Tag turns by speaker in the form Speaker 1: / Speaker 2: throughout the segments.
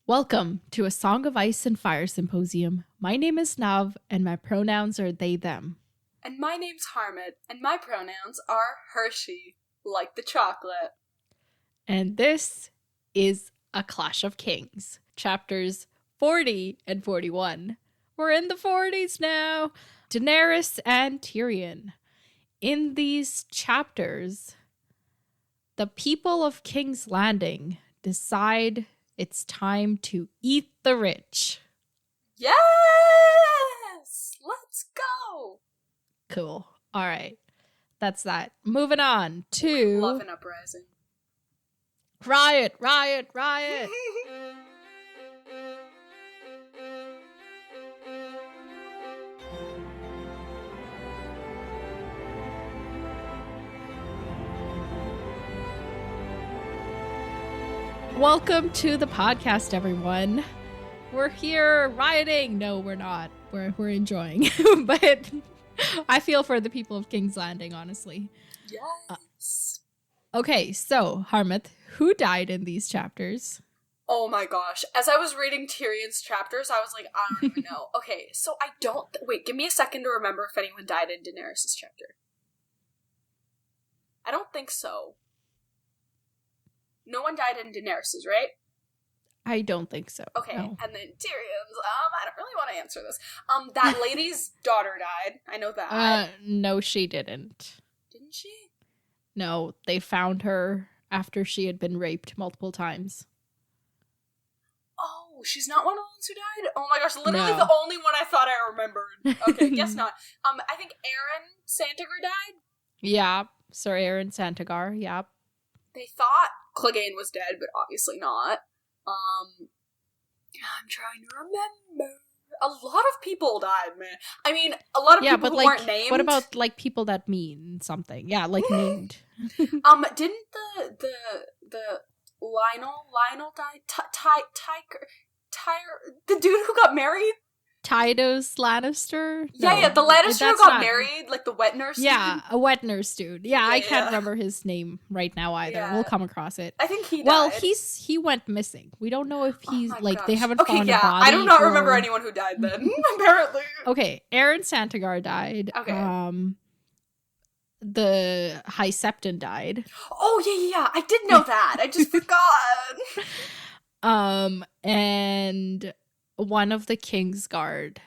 Speaker 1: Welcome to a Song of Ice and Fire Symposium. My name is Nav, and my pronouns are they, them.
Speaker 2: And my name's Harmit, and my pronouns are Hershey, like the chocolate.
Speaker 1: And this is A Clash of Kings, chapters 40 and 41. We're in the 40s now. Daenerys and Tyrion. In these chapters, the people of King's Landing decide it's time to eat the rich.
Speaker 2: Yes! Let's go!
Speaker 1: Cool. All right. That's that. Moving on to...
Speaker 2: Love an uprising.
Speaker 1: Riot, riot, riot. Welcome to the podcast, everyone. We're here rioting. No, we're not. We're enjoying. But I feel for the people of King's Landing, honestly.
Speaker 2: Yes.
Speaker 1: Okay, so, Harmith, who died in these chapters?
Speaker 2: Oh my gosh. As I was reading Tyrion's chapters, I was like, I don't even know. Okay, so I don't... Wait, give me a second to remember if anyone died in Daenerys' chapter. I don't think so. No one died in Daenerys's, right?
Speaker 1: I don't think so.
Speaker 2: Okay,
Speaker 1: no.
Speaker 2: And then Tyrion's, I don't really want to answer this. That lady's daughter died. I know that.
Speaker 1: No, she didn't.
Speaker 2: Didn't she?
Speaker 1: No, they found her after she had been raped multiple times.
Speaker 2: Oh, she's not one of the ones who died? Oh my gosh, literally
Speaker 1: No.
Speaker 2: the only one I thought I remembered. Okay, guess not. I think Aaron Santagar died?
Speaker 1: Yeah, Sir Aaron Santagar, yeah.
Speaker 2: They thought Clegane was dead, but obviously not. I'm trying to remember. A lot of people died, man. I mean, a lot of people who weren't named.
Speaker 1: What about, like, people that mean something? Yeah, like, named.
Speaker 2: Didn't the Lionel die? The dude who got married?
Speaker 1: Tydos Lannister?
Speaker 2: Yeah, the Lannister who got married, like the wet nurse dude.
Speaker 1: Yeah, a wet nurse dude. Yeah, I can't
Speaker 2: yeah.
Speaker 1: remember his name right now either.
Speaker 2: Yeah.
Speaker 1: We'll come across it.
Speaker 2: I think he died.
Speaker 1: Well, he went missing. We don't know if he's,
Speaker 2: gosh.
Speaker 1: they haven't found a body.
Speaker 2: I do not remember anyone who died then, apparently.
Speaker 1: Okay, Aaron Santagar died.
Speaker 2: Okay.
Speaker 1: The High Septon died.
Speaker 2: Oh, yeah, I did know that. I just forgot.
Speaker 1: And one of the King's Guard.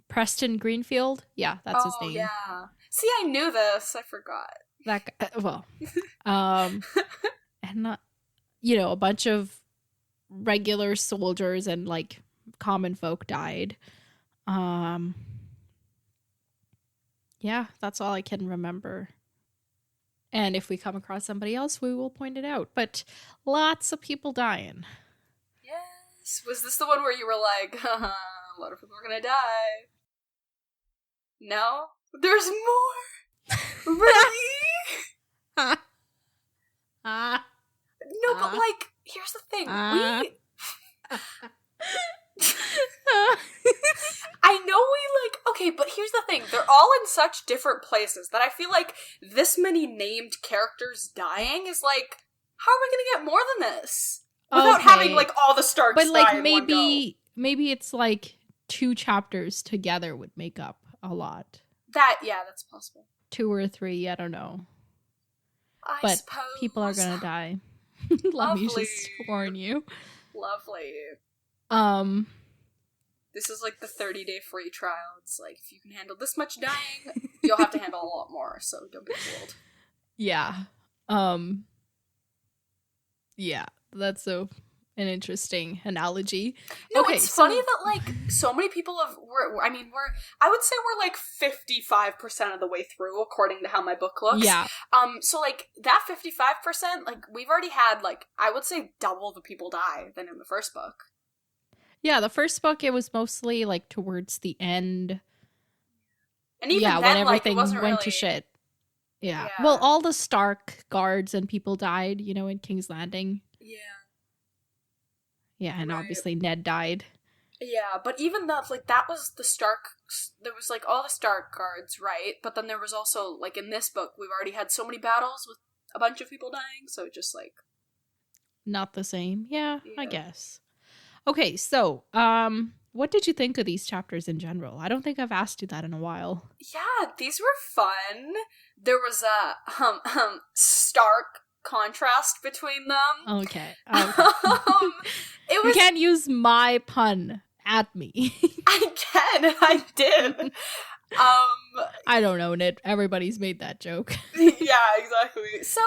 Speaker 1: Preston Greenfield? Yeah, that's his name.
Speaker 2: Oh, yeah. See, I knew this. I forgot.
Speaker 1: That guy, well. And not, a bunch of regular soldiers and, like, common folk died. Yeah, that's all I can remember. And if we come across somebody else, we will point it out. But lots of people dying.
Speaker 2: Yes. Was this the one where you were like, a lot of people are gonna die? No? There's more? Really? No, but like, here's the thing. I know okay, but here's the thing. They're all in such different places that I feel like this many named characters dying is like, how are we gonna get more than this? Without having, like, all the Starks die in one go.
Speaker 1: But, like, maybe it's, like, 2 chapters together would make up a lot.
Speaker 2: That's possible.
Speaker 1: 2 or 3, I don't know.
Speaker 2: But suppose.
Speaker 1: People are gonna die. Let me just warn you.
Speaker 2: Lovely. This is like the 30-day free trial. It's like, if you can handle this much dying, you'll have to handle a lot more, so don't be fooled.
Speaker 1: Yeah. Yeah, that's an interesting analogy.
Speaker 2: No, okay, it's funny that, like, so many people I would say we're, like, 55% of the way through, according to how my book looks.
Speaker 1: Yeah.
Speaker 2: So, like, that 55%, like, we've already had, like, I would say double the people die than in the first book.
Speaker 1: Yeah, the first book, it was mostly, like, towards the end.
Speaker 2: And even then, when everything
Speaker 1: went
Speaker 2: really...
Speaker 1: to shit. Yeah. Well, all the Stark guards and people died, in King's Landing.
Speaker 2: Yeah.
Speaker 1: Yeah, and obviously Ned died.
Speaker 2: Yeah, but even that, like, that was the Stark... There was, like, all the Stark guards, right? But then there was also, like, in this book, we've already had so many battles with a bunch of people dying, so just, like...
Speaker 1: Not the same. Yeah, I guess. Okay, so what did you think of these chapters in general? I don't think I've asked you that in a while.
Speaker 2: Yeah, these were fun. There was a stark contrast between them.
Speaker 1: Okay.
Speaker 2: It
Speaker 1: You
Speaker 2: was.
Speaker 1: can't use my pun at me.
Speaker 2: I can, and I did.
Speaker 1: I don't own it. Everybody's made that joke.
Speaker 2: Yeah, exactly. So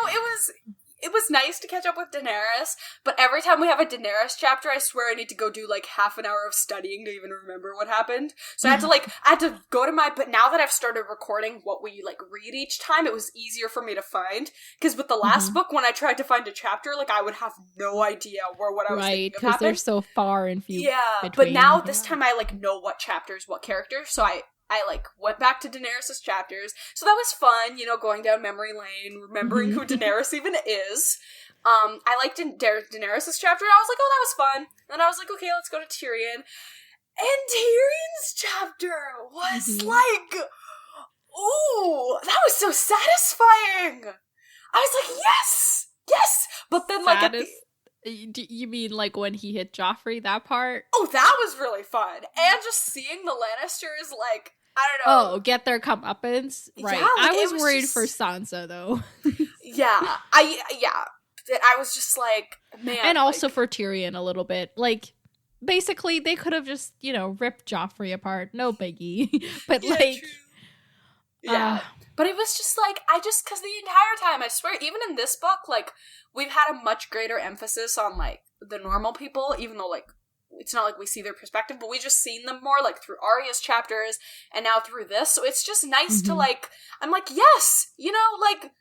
Speaker 2: it was nice to catch up with Daenerys, but every time we have a Daenerys chapter, I swear I need to go do like half an hour of studying to even remember what happened. So I had to go to but now that I've started recording what we like read each time, it was easier for me to find. Because with the last book, when I tried to find a chapter, like I would have no idea what I was thinking of happened.
Speaker 1: Right, because they're so far and few.
Speaker 2: Yeah, but now this time I like know what chapters, what characters, so I like went back to Daenerys' chapters. So that was fun, you know, going down memory lane, remembering who Daenerys even is. I liked Daenerys' chapter, and I was like, oh, that was fun. And I was like, okay, let's go to Tyrion. And Tyrion's chapter was like, ooh, that was so satisfying. I was like, yes. But then like
Speaker 1: you mean like when he hit Joffrey, that part?
Speaker 2: Oh, that was really fun. And just seeing the Lannisters, like, I don't know.
Speaker 1: Oh, get their comeuppance? Right.
Speaker 2: Yeah, like,
Speaker 1: I was worried for Sansa, though.
Speaker 2: Yeah. I was just like, man.
Speaker 1: And also for Tyrion a little bit. Like, basically, they could have just, you know, ripped Joffrey apart. No biggie. But,
Speaker 2: yeah,
Speaker 1: like...
Speaker 2: True. Yeah. But it was just like, because the entire time, I swear, even in this book, like, we've had a much greater emphasis on, like, the normal people, even though, like, it's not like we see their perspective, but we just seen them more, like, through Arya's chapters, and now through this, so it's just nice to, like, I'm like, yes, you know, like,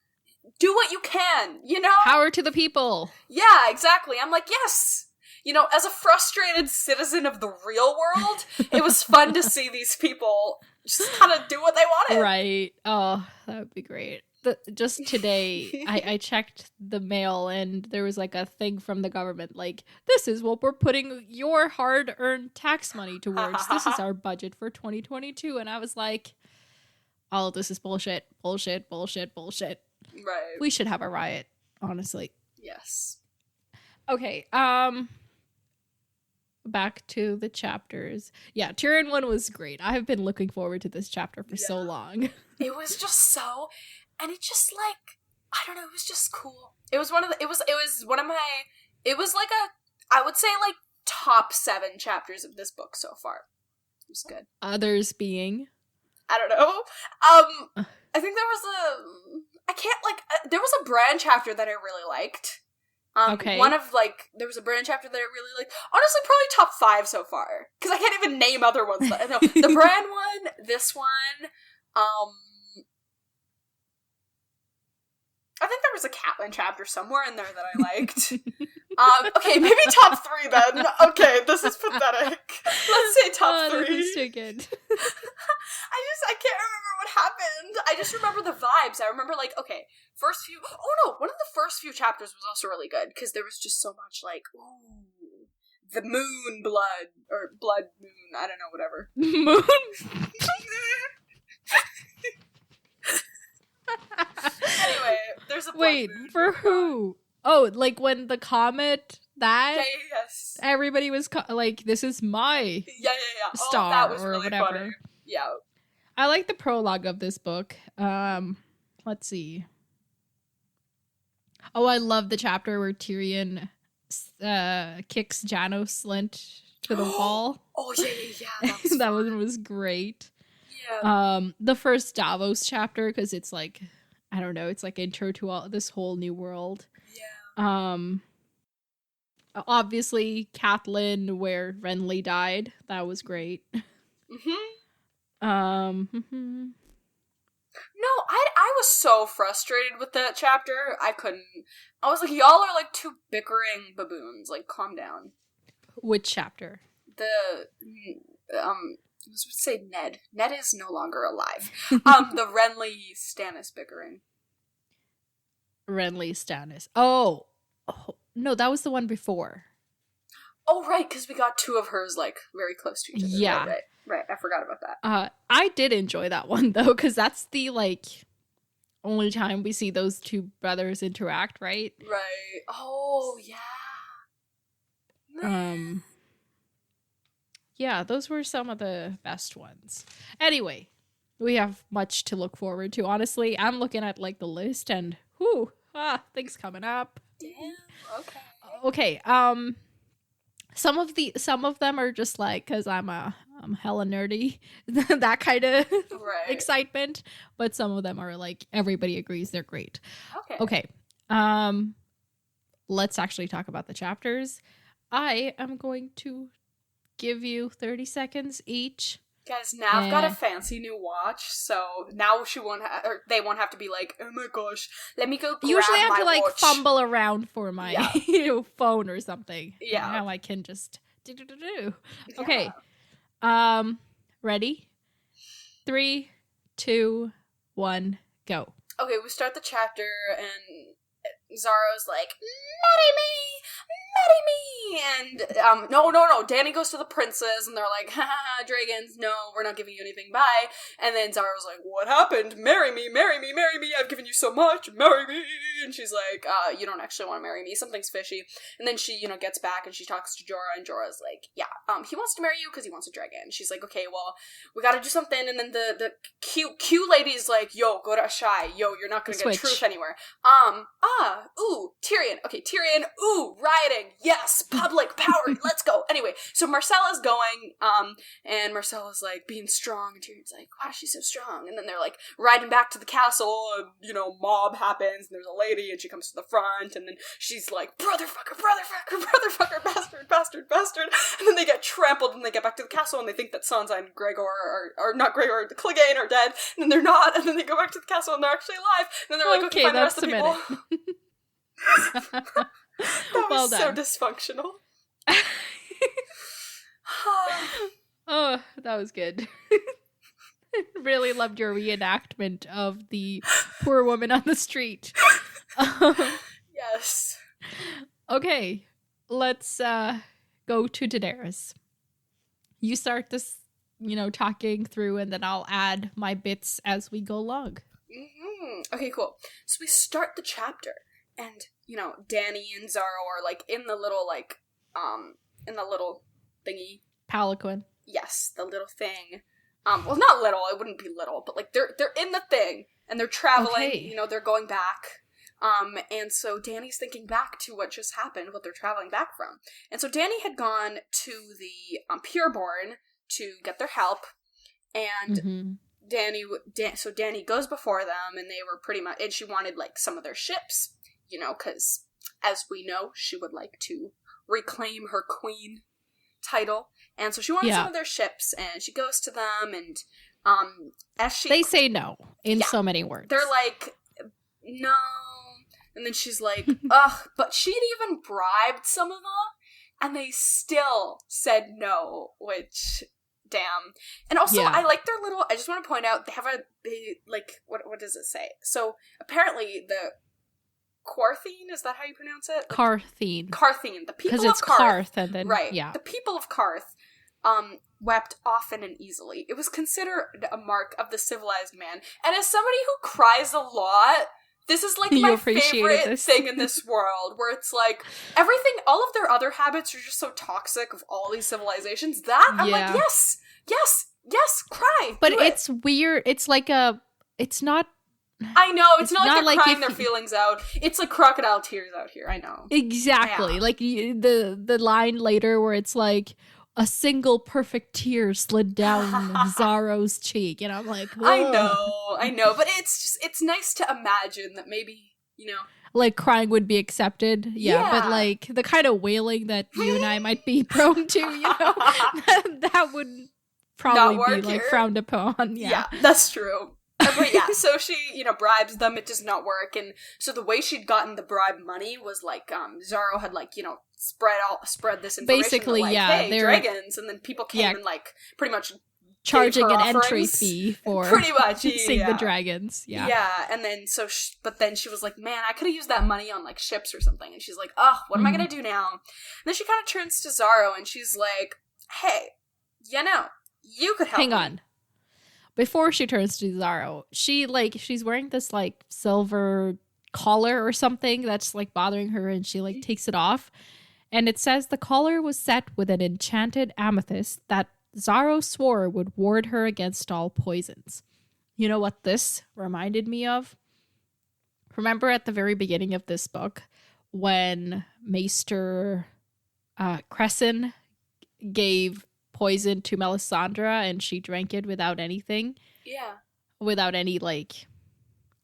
Speaker 2: do what you can, you know?
Speaker 1: Power to the people!
Speaker 2: Yeah, exactly. I'm like, yes! You know, as a frustrated citizen of the real world, it was fun to see these people just kind of do what they wanted.
Speaker 1: Right. Oh, that would be great. Just today, I checked the mail and there was like a thing from the government like, this is what we're putting your hard-earned tax money towards. This is our budget for 2022. And I was like, all of this is bullshit. Bullshit.
Speaker 2: Right.
Speaker 1: We should have a riot, honestly.
Speaker 2: Yes.
Speaker 1: Okay, back to the chapters. Yeah, Tyrion 1 was great. I have been looking forward to this chapter for so long.
Speaker 2: It was just so... And it just, like, I don't know, it was just cool. It was one of the, it was one of my, it was like I would say, like, top 7 chapters of this book so far. It was good.
Speaker 1: Others being?
Speaker 2: I don't know. I think there was there was a Bran chapter that I really liked.
Speaker 1: Okay.
Speaker 2: There was a Bran chapter that I really liked. Honestly, probably top 5 so far. Because I can't even name other ones. No, the Bran one, this one, I think there was a Catelyn chapter somewhere in there that I liked. Okay, maybe top 3 then. Okay, this is pathetic. Let's say top 3.
Speaker 1: This is too good.
Speaker 2: I can't remember what happened. I just remember the vibes. I remember, like, okay, one of the first few chapters was also really good, because there was just so much, like, ooh, the moon blood, or blood moon, I don't know, whatever.
Speaker 1: Moon?
Speaker 2: Anyway, there's a blood
Speaker 1: Wait,
Speaker 2: moon
Speaker 1: for who? Oh, like when the comet that?
Speaker 2: Yeah, yes.
Speaker 1: Everybody was like, this is my star,
Speaker 2: that was
Speaker 1: or
Speaker 2: really
Speaker 1: whatever.
Speaker 2: Funny. Yeah.
Speaker 1: I like the prologue of this book. Let's see. Oh, I love the chapter where Tyrion kicks Janos Slint to the wall.
Speaker 2: Oh, yeah.
Speaker 1: That one was great.
Speaker 2: Yeah.
Speaker 1: The first Davos chapter, because it's like, I don't know, it's like intro to this whole new world.
Speaker 2: Yeah.
Speaker 1: Obviously Catelyn, where Renly died. That was great.
Speaker 2: No, I was so frustrated with that chapter. I was like, y'all are like 2 bickering baboons. Like, calm down.
Speaker 1: Which chapter?
Speaker 2: I was going to say Ned. Ned is no longer alive. The Renly Stannis bickering.
Speaker 1: Renly Stannis. Oh, no, that was the one before.
Speaker 2: Oh, right, because we got 2 of hers, like, very close to each other.
Speaker 1: Yeah.
Speaker 2: Right, I forgot about that.
Speaker 1: I did enjoy that one, though, because that's the, like, only time we see those 2 brothers interact, right?
Speaker 2: Right. Oh, yeah.
Speaker 1: Yeah, those were some of the best ones. Anyway, we have much to look forward to. Honestly, I'm looking at like the list and things coming up.
Speaker 2: Damn. Okay.
Speaker 1: Okay. Some of them are just like because I'm hella nerdy, that kind of excitement. But some of them are like everybody agrees they're great. Okay. Let's actually talk about the chapters. I am going to give you 30 seconds each.
Speaker 2: Guys, Nav got a fancy new watch, so now they won't have to be like, oh my gosh, let me go grab
Speaker 1: Usually I have to like
Speaker 2: watch.
Speaker 1: fumble around for my phone or something.
Speaker 2: Yeah.
Speaker 1: Now I can just do. Okay. Ready? 3, 2, 1, go.
Speaker 2: Okay, we start the chapter and Zaro's like, marry me, and no, Dany goes to the princes, and they're like, haha, dragons, no, we're not giving you anything, bye, and then Zaro's like, what happened? Marry me, I've given you so much, marry me, and she's like, you don't actually want to marry me, something's fishy, and then she, gets back, and she talks to Jorah, and Jorah's like, yeah, he wants to marry you because he wants a dragon. She's like, okay, well, we gotta do something, and then the Q lady's like, yo, go to Ashai, yo, you're not gonna get truth anywhere, Tyrion, okay, Tyrion, rioting, yes, public power, let's go. Anyway, so Marcella's going, and Marcella's like being strong, and Tyrion's like, why is she so strong? And then they're like riding back to the castle, and mob happens, and there's a lady, and she comes to the front, and then she's like, brother fucker, bastard, and then they get trampled, and they get back to the castle, and they think that Sansa and Gregor are not Gregor, the Clegane are dead, and then they're not, and then they go back to the castle, and they're actually alive, and then they're like, okay, find the rest of the people. That was so dysfunctional.
Speaker 1: Oh, that was good. Really loved your reenactment of the poor woman on the street.
Speaker 2: Yes.
Speaker 1: Okay, let's go to Daenerys. You start this, talking through, and then I'll add my bits as we go along.
Speaker 2: Mm-hmm. Okay, cool. So we start the chapter, and Dany and Zaro are like in the little in the little thingy.
Speaker 1: Palanquin.
Speaker 2: Yes, the little thing. Well, not little. It wouldn't be little, but like they're in the thing, and they're traveling.
Speaker 1: Okay.
Speaker 2: They're going back. And so Dany's thinking back to what just happened, what they're traveling back from. And so Dany had gone to the Pureborn to get their help, and Dany goes before them, and they were pretty much, and she wanted like some of their ships, because as we know, she would like to reclaim her queen title, and so she wanted some of their ships, and she goes to them, and they
Speaker 1: say no in so many words.
Speaker 2: They're like, no, and then she's like, ugh, but she'd even bribed some of them, and they still said no, which, damn. And also, I like their little, I just want to point out, what does it say? So, apparently, the Qartheen, is that how you pronounce it?
Speaker 1: Qartheen.
Speaker 2: The people of Qarth. Because it's
Speaker 1: Qarth, and then,
Speaker 2: right. The people of Qarth, wept often and easily. It was considered a mark of the civilized man. And as somebody who cries a lot, this is like my favorite thing in this world, where it's like, everything, all of their other habits are just so toxic of all these civilizations. I'm like, yes, cry.
Speaker 1: But it's weird. It's like it's not.
Speaker 2: I know, it's not like they're crying their feelings out. It's like crocodile tears out here, I know.
Speaker 1: Exactly. Yeah. Like the line later where it's like, a single perfect tear slid down Zaro's cheek, and I'm like, whoa.
Speaker 2: I know, but it's nice to imagine that maybe,
Speaker 1: like crying would be accepted, but like the kind of wailing that you and I might be prone to, that would probably be like frowned upon. Yeah,
Speaker 2: that's true. But yeah, so she, bribes them, it does not work, and so the way she'd gotten the bribe money was like, Zaro had like, spread this information.
Speaker 1: Basically,
Speaker 2: like, hey, dragons, and then people came and like, pretty much
Speaker 1: charging an
Speaker 2: offerings.
Speaker 1: Entry fee for
Speaker 2: pretty much
Speaker 1: seeing the dragons. Yeah,
Speaker 2: and then but then she was like, man, I could have used that money on like ships or something, and she's like, oh, what am I gonna do now? And then she kind of turns to Zaro, and she's like, hey, you could help me.
Speaker 1: Hang on. Before she turns to Zaro, she's wearing this like silver collar or something that's like bothering her, and she like takes it off, And it says the collar was set with an enchanted amethyst that Zaro swore would ward her against all poisons. You know what this reminded me of? Remember at the very beginning of this book when Maester Crescent gave poison to Melisandre and she drank it without anything?
Speaker 2: Yeah.
Speaker 1: Without any, like,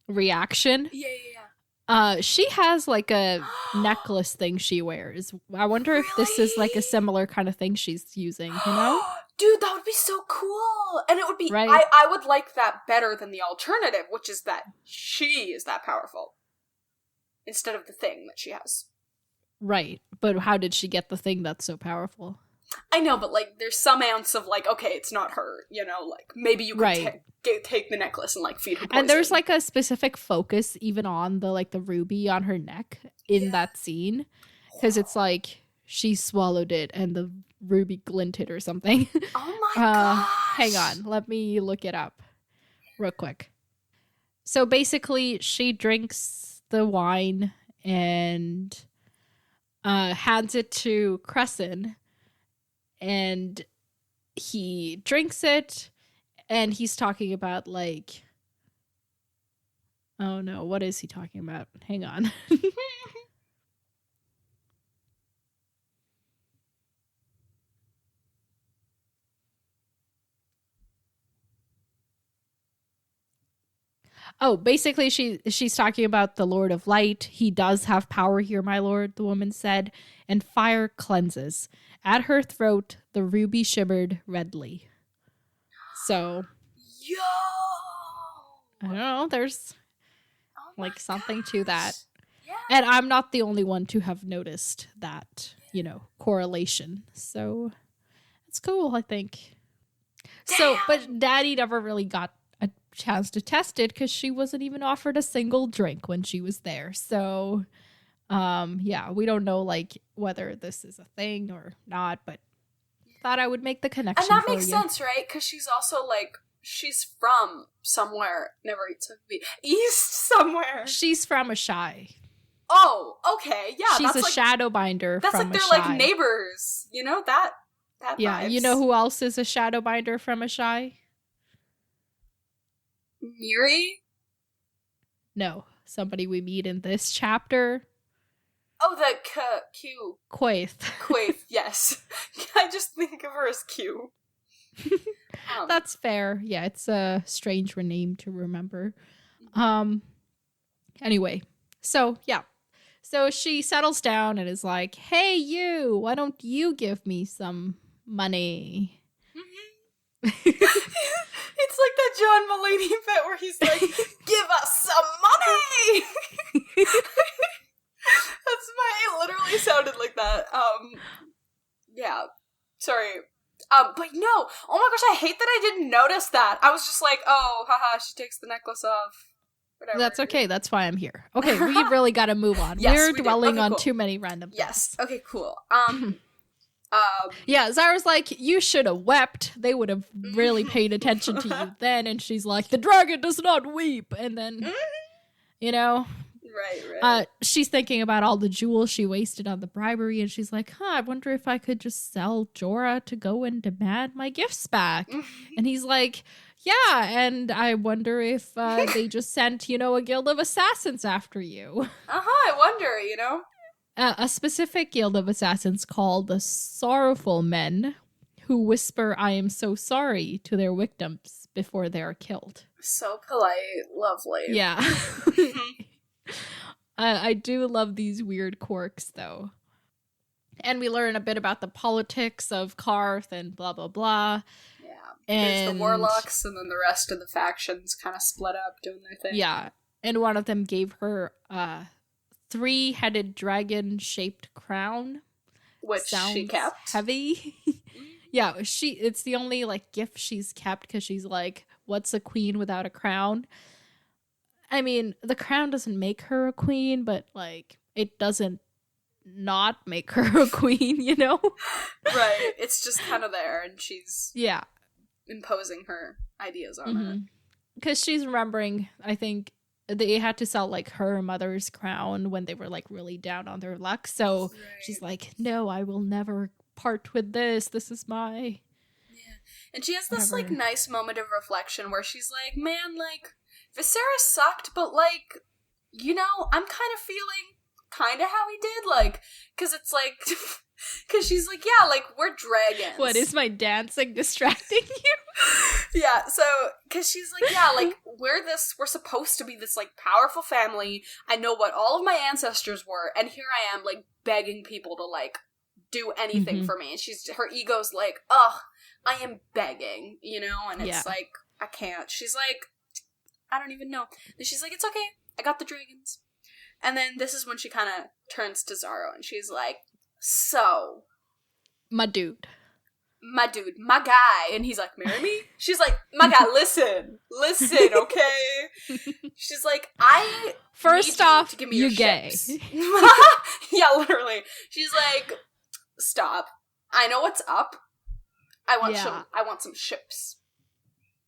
Speaker 1: reaction?
Speaker 2: Yeah.
Speaker 1: She has, like, a necklace thing she wears. I wonder if this is, like, a similar kind of thing she's using, you know?
Speaker 2: Dude, that would be so cool! And it would be...
Speaker 1: Right?
Speaker 2: I would like that better than the alternative, which is that she is that powerful. Instead of the thing that she has.
Speaker 1: Right. But how did she get the thing that's so powerful?
Speaker 2: I know, but, like, there's some ounce of, like, okay, it's not her, you know? Like, maybe you could take the necklace and, like, feed her poison.
Speaker 1: And there's, like, a specific focus even on the, like, the ruby on her neck in that scene. Because it's, like, she swallowed it and the ruby glinted or something.
Speaker 2: Oh my gosh!
Speaker 1: Hang on. Let me look it up real quick. So, basically, she drinks the wine and hands it to Crescent. And he drinks it, and he's talking about, like... Oh, no. What is he talking about? Hang on. Oh, basically, she's talking about the Lord of Light. He does have power here, my lord, the woman said, and fire cleanses. At her throat, the ruby shimmered redly. So,
Speaker 2: Yo!
Speaker 1: I don't know, there's like something to that.
Speaker 2: Yeah.
Speaker 1: And I'm not the only one to have noticed that, you know, correlation. So, it's cool, I think.
Speaker 2: Damn.
Speaker 1: So, but Daddy never really got a chance to test it because she wasn't even offered a single drink when she was there. So, yeah, we don't know, like, whether this is a thing or not, but thought I would make the connection.
Speaker 2: And that makes sense, right? Because she's also, like, she's from somewhere. Never eats east somewhere.
Speaker 1: She's from Ashai.
Speaker 2: Oh, okay, yeah.
Speaker 1: She's a
Speaker 2: like,
Speaker 1: Shadowbinder
Speaker 2: that's
Speaker 1: from
Speaker 2: like
Speaker 1: Ashai.
Speaker 2: they're like neighbors, you know? That
Speaker 1: yeah,
Speaker 2: vibes.
Speaker 1: You know who else is a Shadowbinder from Ashai?
Speaker 2: Miri?
Speaker 1: No, somebody we meet in this chapter.
Speaker 2: Oh, the Q.
Speaker 1: Quaithe.
Speaker 2: Quaithe, yes. I just think of her as Q.
Speaker 1: That's fair. Yeah, it's a strange name to remember. Anyway, so yeah. So she settles down and is like, hey, you, why don't you give me some money?
Speaker 2: It's like that John Mulaney bit where he's like, give us some money! It literally sounded like that. Yeah. Sorry. But no, oh my gosh, I hate that I didn't notice that. I was just like, oh, haha, she takes the necklace off. Whatever.
Speaker 1: That's okay, that's why I'm here. Okay, we really gotta move on.
Speaker 2: Yes,
Speaker 1: We're
Speaker 2: we
Speaker 1: dwelling on
Speaker 2: cool.
Speaker 1: too many random things.
Speaker 2: Yes, okay, cool.
Speaker 1: Yeah, Zara's like, you should have wept. They would have really paid attention to you then. And she's like, the dragon does not weep. And then, you know...
Speaker 2: Right.
Speaker 1: She's thinking about all the jewels she wasted on the bribery, and she's like, I wonder if I could just sell Jorah to go and demand my gifts back. And he's like, yeah, and I wonder if they just sent, you know, a guild of assassins after you.
Speaker 2: I wonder, you know?
Speaker 1: A specific guild of assassins called the Sorrowful Men, who whisper, I am so sorry, to their victims before they are killed.
Speaker 2: So polite. Lovely.
Speaker 1: Yeah. I do love these weird quirks, though. And we learn a bit about the politics of Karth and blah, blah, blah.
Speaker 2: Yeah.
Speaker 1: And
Speaker 2: there's the warlocks, and then the rest of the factions kind of split up doing their thing.
Speaker 1: Yeah. And one of them gave her a 3-headed dragon-shaped crown.
Speaker 2: Which she kept.
Speaker 1: Heavy. Yeah, it's the only, like, gift she's kept, because she's like, what's a queen without a crown? I mean, the crown doesn't make her a queen, but, like, it doesn't not make her a queen, you know?
Speaker 2: Right. It's just kind of there, and she's
Speaker 1: imposing
Speaker 2: her ideas on it.
Speaker 1: Because she's remembering, I think, they had to sell like her mother's crown when they were like really down on their luck. So she's like, no, I will never part with this. This is my...
Speaker 2: Yeah. And she has this like nice moment of reflection where she's like, man, like, Viserys sucked, but like, you know, I'm kind of feeling kind of how he did, like, because it's like... Because she's like, yeah, like, we're dragons.
Speaker 1: What, is my dancing distracting you?
Speaker 2: Yeah, so, because she's like, yeah, like, we're supposed to be this, like, powerful family. I know what all of my ancestors were, and here I am, like, begging people to, like, do anything for me. And her ego's like, ugh, I am begging, you know? And it's like, I can't. She's like, I don't even know. And she's like, it's okay, I got the dragons. And then this is when she kind of turns to Zaro, and she's like, so,
Speaker 1: my dude,
Speaker 2: my guy. And he's like, marry me? She's like, my guy, listen, okay? She's like, I
Speaker 1: first off,
Speaker 2: to give me
Speaker 1: you
Speaker 2: your
Speaker 1: gay.
Speaker 2: ships. Yeah, literally. She's like, stop. I know what's up. I want some ships.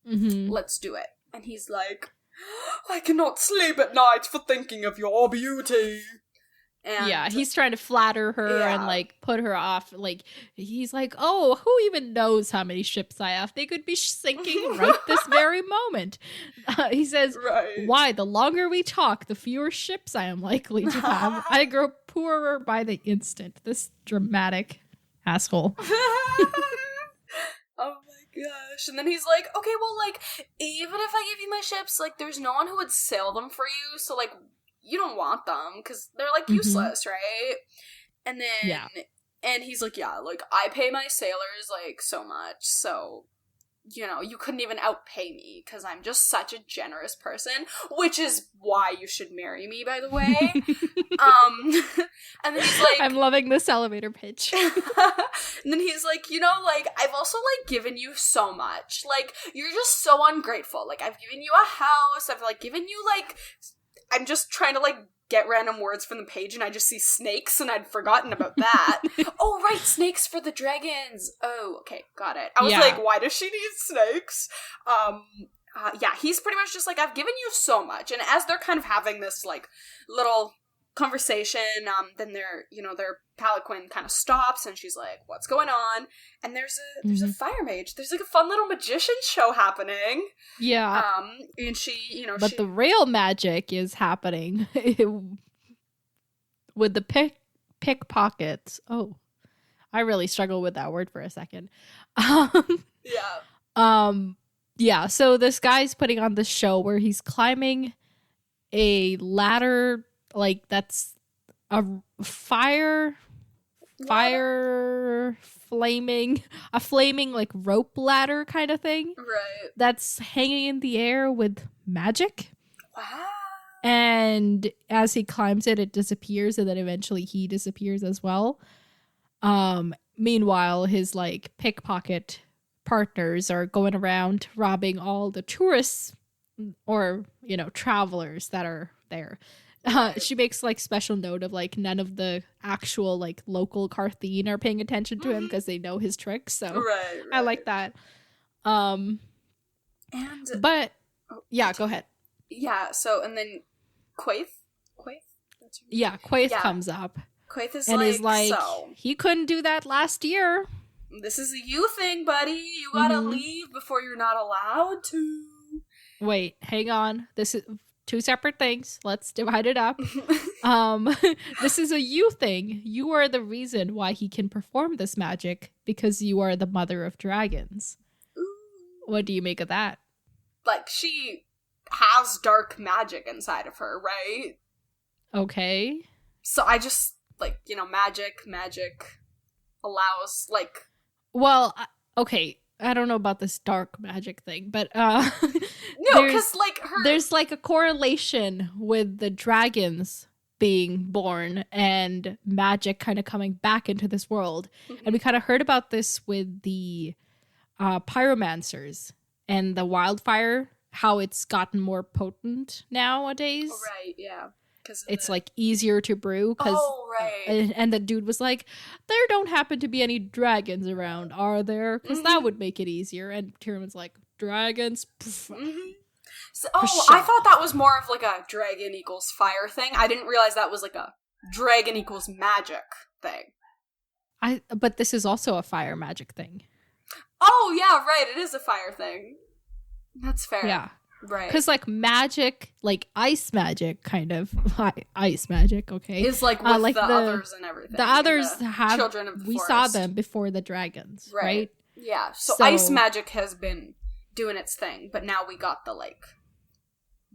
Speaker 2: Let's do it. And he's like, I cannot sleep at night for thinking of your beauty. And
Speaker 1: he's trying to flatter her and like put her off. Like, he's like, oh, who even knows how many ships I have? They could be sinking right this very moment. He says, why? The longer we talk, the fewer ships I am likely to have. I grow poorer by the instant. This dramatic asshole.
Speaker 2: Oh my gosh. And then he's like, okay, well, like, even if I give you my ships, like, there's no one who would sail them for you, so, like, you don't want them, because they're, like, useless, right? And then, and he's like, yeah, like, I pay my sailors, like, so much, so, you know, you couldn't even outpay me, because I'm just such a generous person, which is why you should marry me, by the way. And then he's like...
Speaker 1: I'm loving this elevator pitch.
Speaker 2: And then he's like, you know, like, I've also, like, given you so much. Like, you're just so ungrateful. Like, I've given you a house, I've, like, given you, like... I'm just trying to, like, get random words from the page, and I just see snakes, and I'd forgotten about that. Oh, right, snakes for the dragons. Oh, okay, got it. I was like, why does she need snakes? He's pretty much just like, I've given you so much. And as they're kind of having this, like, little conversation, then their palanquin kind of stops, and she's like, what's going on? And there's a fire mage. There's, like, a fun little magician show happening.
Speaker 1: Yeah.
Speaker 2: And she,
Speaker 1: But the real magic is happening with the pickpockets. Oh, I really struggled with that word for a second. So this guy's putting on this show where he's climbing a ladder, like, that's a flaming like rope ladder kind of thing,
Speaker 2: right?
Speaker 1: That's hanging in the air with magic.
Speaker 2: Wow.
Speaker 1: And as he climbs it, it disappears, and then eventually he disappears as well. Meanwhile, his, like, pickpocket partners are going around robbing all the tourists or, you know, travelers that are there. She makes, like, special note of, like, none of the actual, like, local Carthene are paying attention to him because they know his tricks. So I like that. Go ahead.
Speaker 2: Yeah. So and then Quaithe.
Speaker 1: Quaithe comes up.
Speaker 2: Quaithe is
Speaker 1: and
Speaker 2: like,
Speaker 1: is like,
Speaker 2: so
Speaker 1: he couldn't do that last year.
Speaker 2: This is a you thing, buddy. You gotta leave before you're not allowed to.
Speaker 1: Wait, hang on. This is two separate things. Let's divide it up. This is a you thing. You are the reason why he can perform this magic, because you are the mother of dragons.
Speaker 2: Ooh.
Speaker 1: What do you make of that?
Speaker 2: Like, she has dark magic inside of her, right?
Speaker 1: Okay.
Speaker 2: So I just, like, you know, magic allows, like...
Speaker 1: Well, okay. I don't know about this dark magic thing, but
Speaker 2: no, because, like,
Speaker 1: there's, like, a correlation with the dragons being born and magic kind of coming back into this world. And we kind of heard about this with the pyromancers and the wildfire, how it's gotten more potent nowadays.
Speaker 2: Oh, right, yeah.
Speaker 1: It's like easier to brew. And the dude was like, there don't happen to be any dragons around, are there? Because that would make it easier. And Tyrion was like, dragons?
Speaker 2: Oh,
Speaker 1: sure.
Speaker 2: I thought that was more of like a dragon equals fire thing. I didn't realize that was like a dragon equals magic thing.
Speaker 1: But this is also a fire magic thing.
Speaker 2: Oh, yeah, right. It is a fire thing. That's fair.
Speaker 1: Yeah.
Speaker 2: Right.
Speaker 1: Because, like, magic, like, ice magic, kind of. Ice magic, okay?
Speaker 2: Is like with like the others and everything.
Speaker 1: The others have.
Speaker 2: Children of the
Speaker 1: we
Speaker 2: forest.
Speaker 1: saw them before the dragons, right?
Speaker 2: Yeah. So ice magic has been doing its thing, but now we got the, like,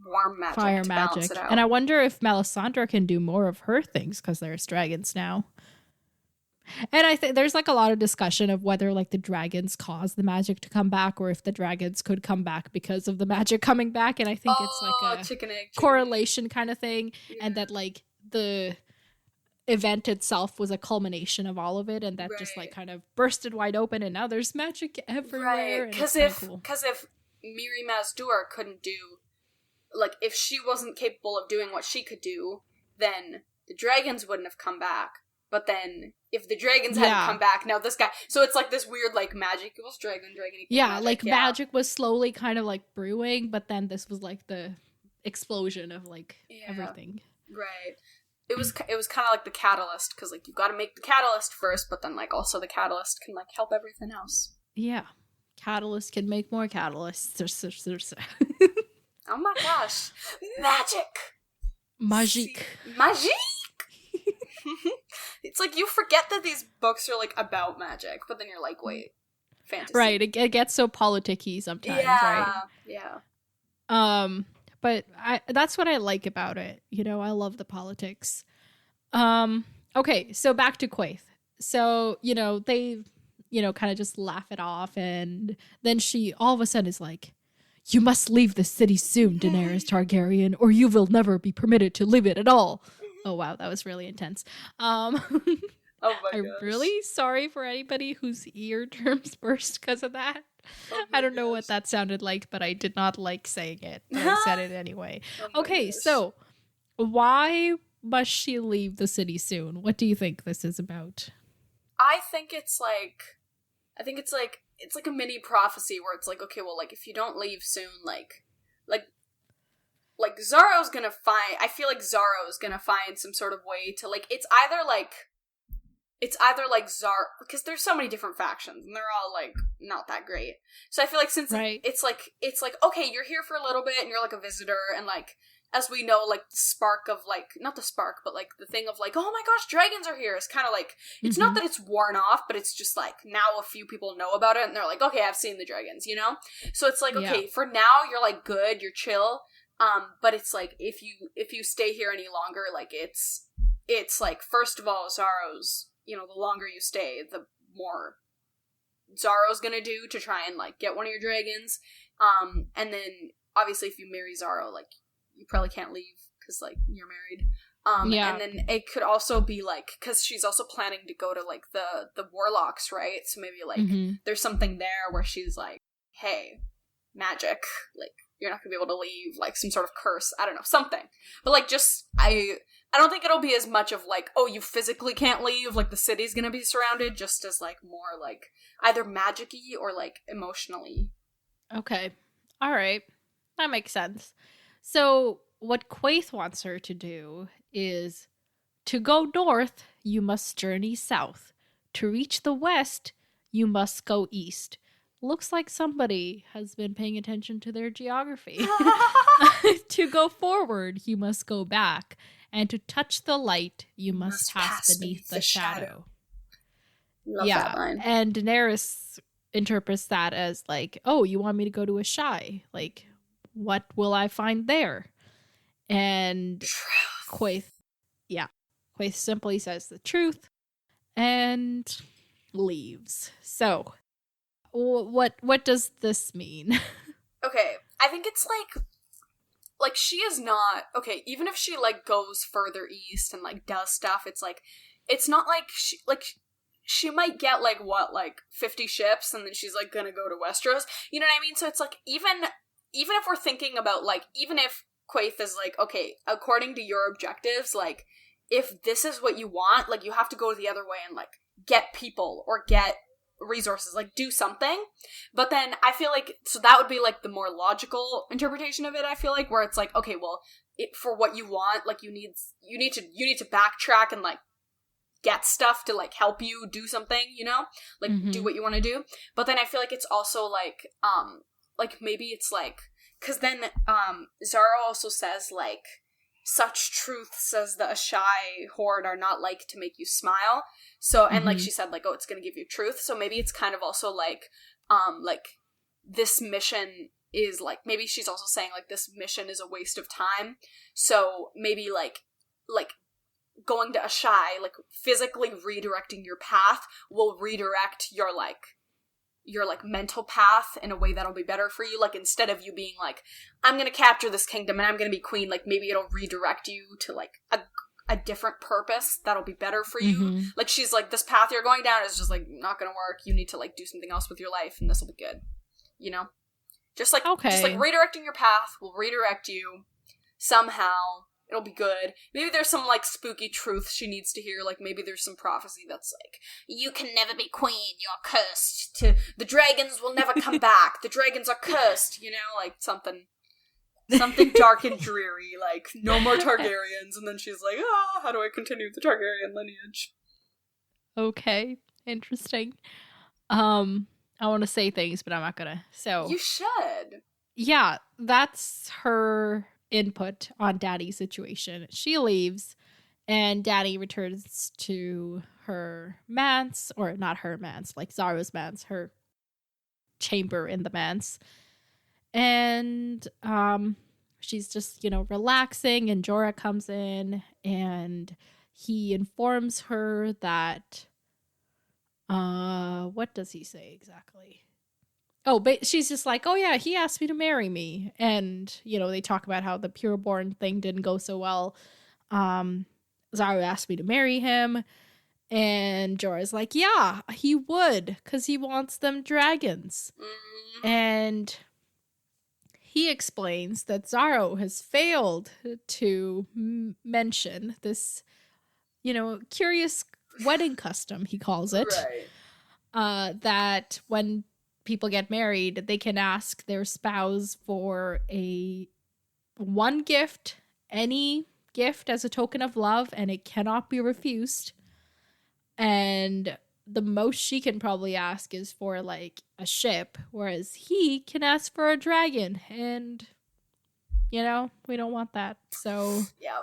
Speaker 2: warm magic
Speaker 1: fire
Speaker 2: to
Speaker 1: magic.
Speaker 2: balance it out.
Speaker 1: And I wonder if Melisandre can do more of her things because there's dragons now. And I think there's like a lot of discussion of whether like the dragons cause the magic to come back or if the dragons could come back because of the magic coming back. And I think it's like a
Speaker 2: chicken egg
Speaker 1: correlation kind of thing. Yeah. And that like the event itself was a culmination of all of it. And that just like kind of bursted wide open and now there's magic everywhere.
Speaker 2: Right. Because if Miri Mazdur couldn't do, like if she wasn't capable of doing what she could do, then the dragons wouldn't have come back. But then, if the dragons hadn't come back, now this guy... So it's like this weird, like, magic equals dragon, dragon equals magic.
Speaker 1: Like, magic was slowly kind of, like, brewing, but then this was, like, the explosion of, like, everything.
Speaker 2: Right. It was kind of like the catalyst, because, like, you've got to make the catalyst first, but then, like, also the catalyst can, like, help everything else.
Speaker 1: Yeah. Catalyst can make more catalysts.
Speaker 2: Oh my gosh. Magic!
Speaker 1: Magique.
Speaker 2: Magique! It's like you forget that these books are like about magic, but then you're like, wait, fantasy.
Speaker 1: Right, it gets so politicky sometimes, right?
Speaker 2: Yeah.
Speaker 1: But that's what I like about it. You know, I love the politics. Okay, so back to Quaithe. So, you know, they, you know, kind of just laugh it off, and then she all of a sudden is like, "You must leave the city soon, Daenerys Targaryen, or you will never be permitted to leave it at all." Oh wow, that was really intense.
Speaker 2: Oh my
Speaker 1: I'm
Speaker 2: gosh.
Speaker 1: really sorry for anybody whose eardrums burst because of that. I don't know what that sounded like, but I did not like saying it. But I said it anyway. Okay, so why must she leave the city soon? What do you think this is about?
Speaker 2: I think it's like a mini prophecy where it's like, okay, well, like if you don't leave soon, like Zoro's gonna find, I feel like Zoro's gonna find some sort of way to, like, it's either like Zoro, because there's so many different factions, and they're all, like, not that great. So I feel like since it's like, okay, you're here for a little bit, and you're, like, a visitor, and, like, as we know, like, the spark of, like, not the spark, but, like, the thing of, like, oh my gosh, dragons are here, is kind of, like, it's not that it's worn off, but it's just, like, now a few people know about it, and they're like, okay, I've seen the dragons, you know? So it's like, okay, for now, you're, like, good, you're chill, but it's like, if you stay here any longer, like, it's like, first of all, Zoro's, you know, the longer you stay, the more Zoro's gonna do to try and, like, get one of your dragons, and then, obviously, if you marry Zoro, like, you probably can't leave, because, like, you're married, and then it could also be, like, because she's also planning to go to, like, the warlocks, right, so maybe, like, there's something there where she's like, hey, magic, like, you're not gonna be able to leave, like, some sort of curse, I don't know, something. But, like, just, I don't think it'll be as much of, like, oh, you physically can't leave, like, the city's gonna be surrounded, just as, like, more, like, either magic-y or, like, emotionally.
Speaker 1: Okay. Alright. That makes sense. So, what Quaithe wants her to do is, to go north, you must journey south. To reach the west, you must go east. Looks like somebody has been paying attention to their geography. To go forward, you must go back. And to touch the light, you must pass beneath the shadow.
Speaker 2: Love that line.
Speaker 1: And Daenerys interprets that as like, oh, you want me to go to Ashai? Like, what will I find there? And Quaithe simply says the truth and leaves. So, what does this mean?
Speaker 2: Okay, I think it's like she is not, okay, even if she, like, goes further east and, like, does stuff, it's like, it's not like she might get, like, 50 ships, and then she's, like, gonna go to Westeros, you know what I mean? So it's like, even if we're thinking about, like, even if Quaithe is like, okay, according to your objectives, like, if this is what you want, like, you have to go the other way and, like, get people or get resources, like, do something. But then I feel like, so that would be, like, the more logical interpretation of it, I feel like, where it's like, okay, well, for what you want, like, you need to backtrack and, like, get stuff to, like, help you do something, you know? Like, do what you want to do. But then I feel like it's also, like, maybe it's, like, because then, Zara also says, like, such truths as the Ashai horde are not like to make you smile. So, and like she said, like, oh, it's gonna give you truth. So maybe it's kind of also like this mission is like, maybe she's also saying like this mission is a waste of time. So maybe like going to Ashai, like physically redirecting your path will redirect your mental path in a way that'll be better for you. Like, instead of you being like, I'm gonna capture this kingdom and I'm gonna be queen, like, maybe it'll redirect you to, like, a different purpose that'll be better for you. Like, she's like, this path you're going down is just, like, not gonna work. You need to, like, do something else with your life, and this will be good. You know? Just, like, redirecting your path will redirect you somehow. It'll be good. Maybe there's some, like, spooky truth she needs to hear. Like, maybe there's some prophecy that's like, you can never be queen, you're cursed. The dragons will never come back. The dragons are cursed, you know? Like, something dark and dreary. Like, no more Targaryens. And then she's like, how do I continue the Targaryen lineage?
Speaker 1: Okay, interesting. I want to say things, but I'm not gonna. So
Speaker 2: you should.
Speaker 1: Yeah, that's her input on Daddy's situation. She leaves, and Daddy returns to her manse, or not her manse, like Zara's manse, her chamber in the manse. And she's just, relaxing, and Jorah comes in, and he informs her that what does he say exactly? Oh, but she's just like, oh yeah, he asked me to marry me. And, they talk about how the pureborn thing didn't go so well. Zara asked me to marry him. And Jorah's like, yeah, he would, because he wants them dragons. And he explains that Zara has failed to mention this, curious wedding custom, he calls it.
Speaker 2: Right.
Speaker 1: That when people get married, they can ask their spouse for one gift, any gift as a token of love, and it cannot be refused. And the most she can probably ask is for, like, a ship, whereas he can ask for a dragon, and, we don't want that. So,
Speaker 2: yeah.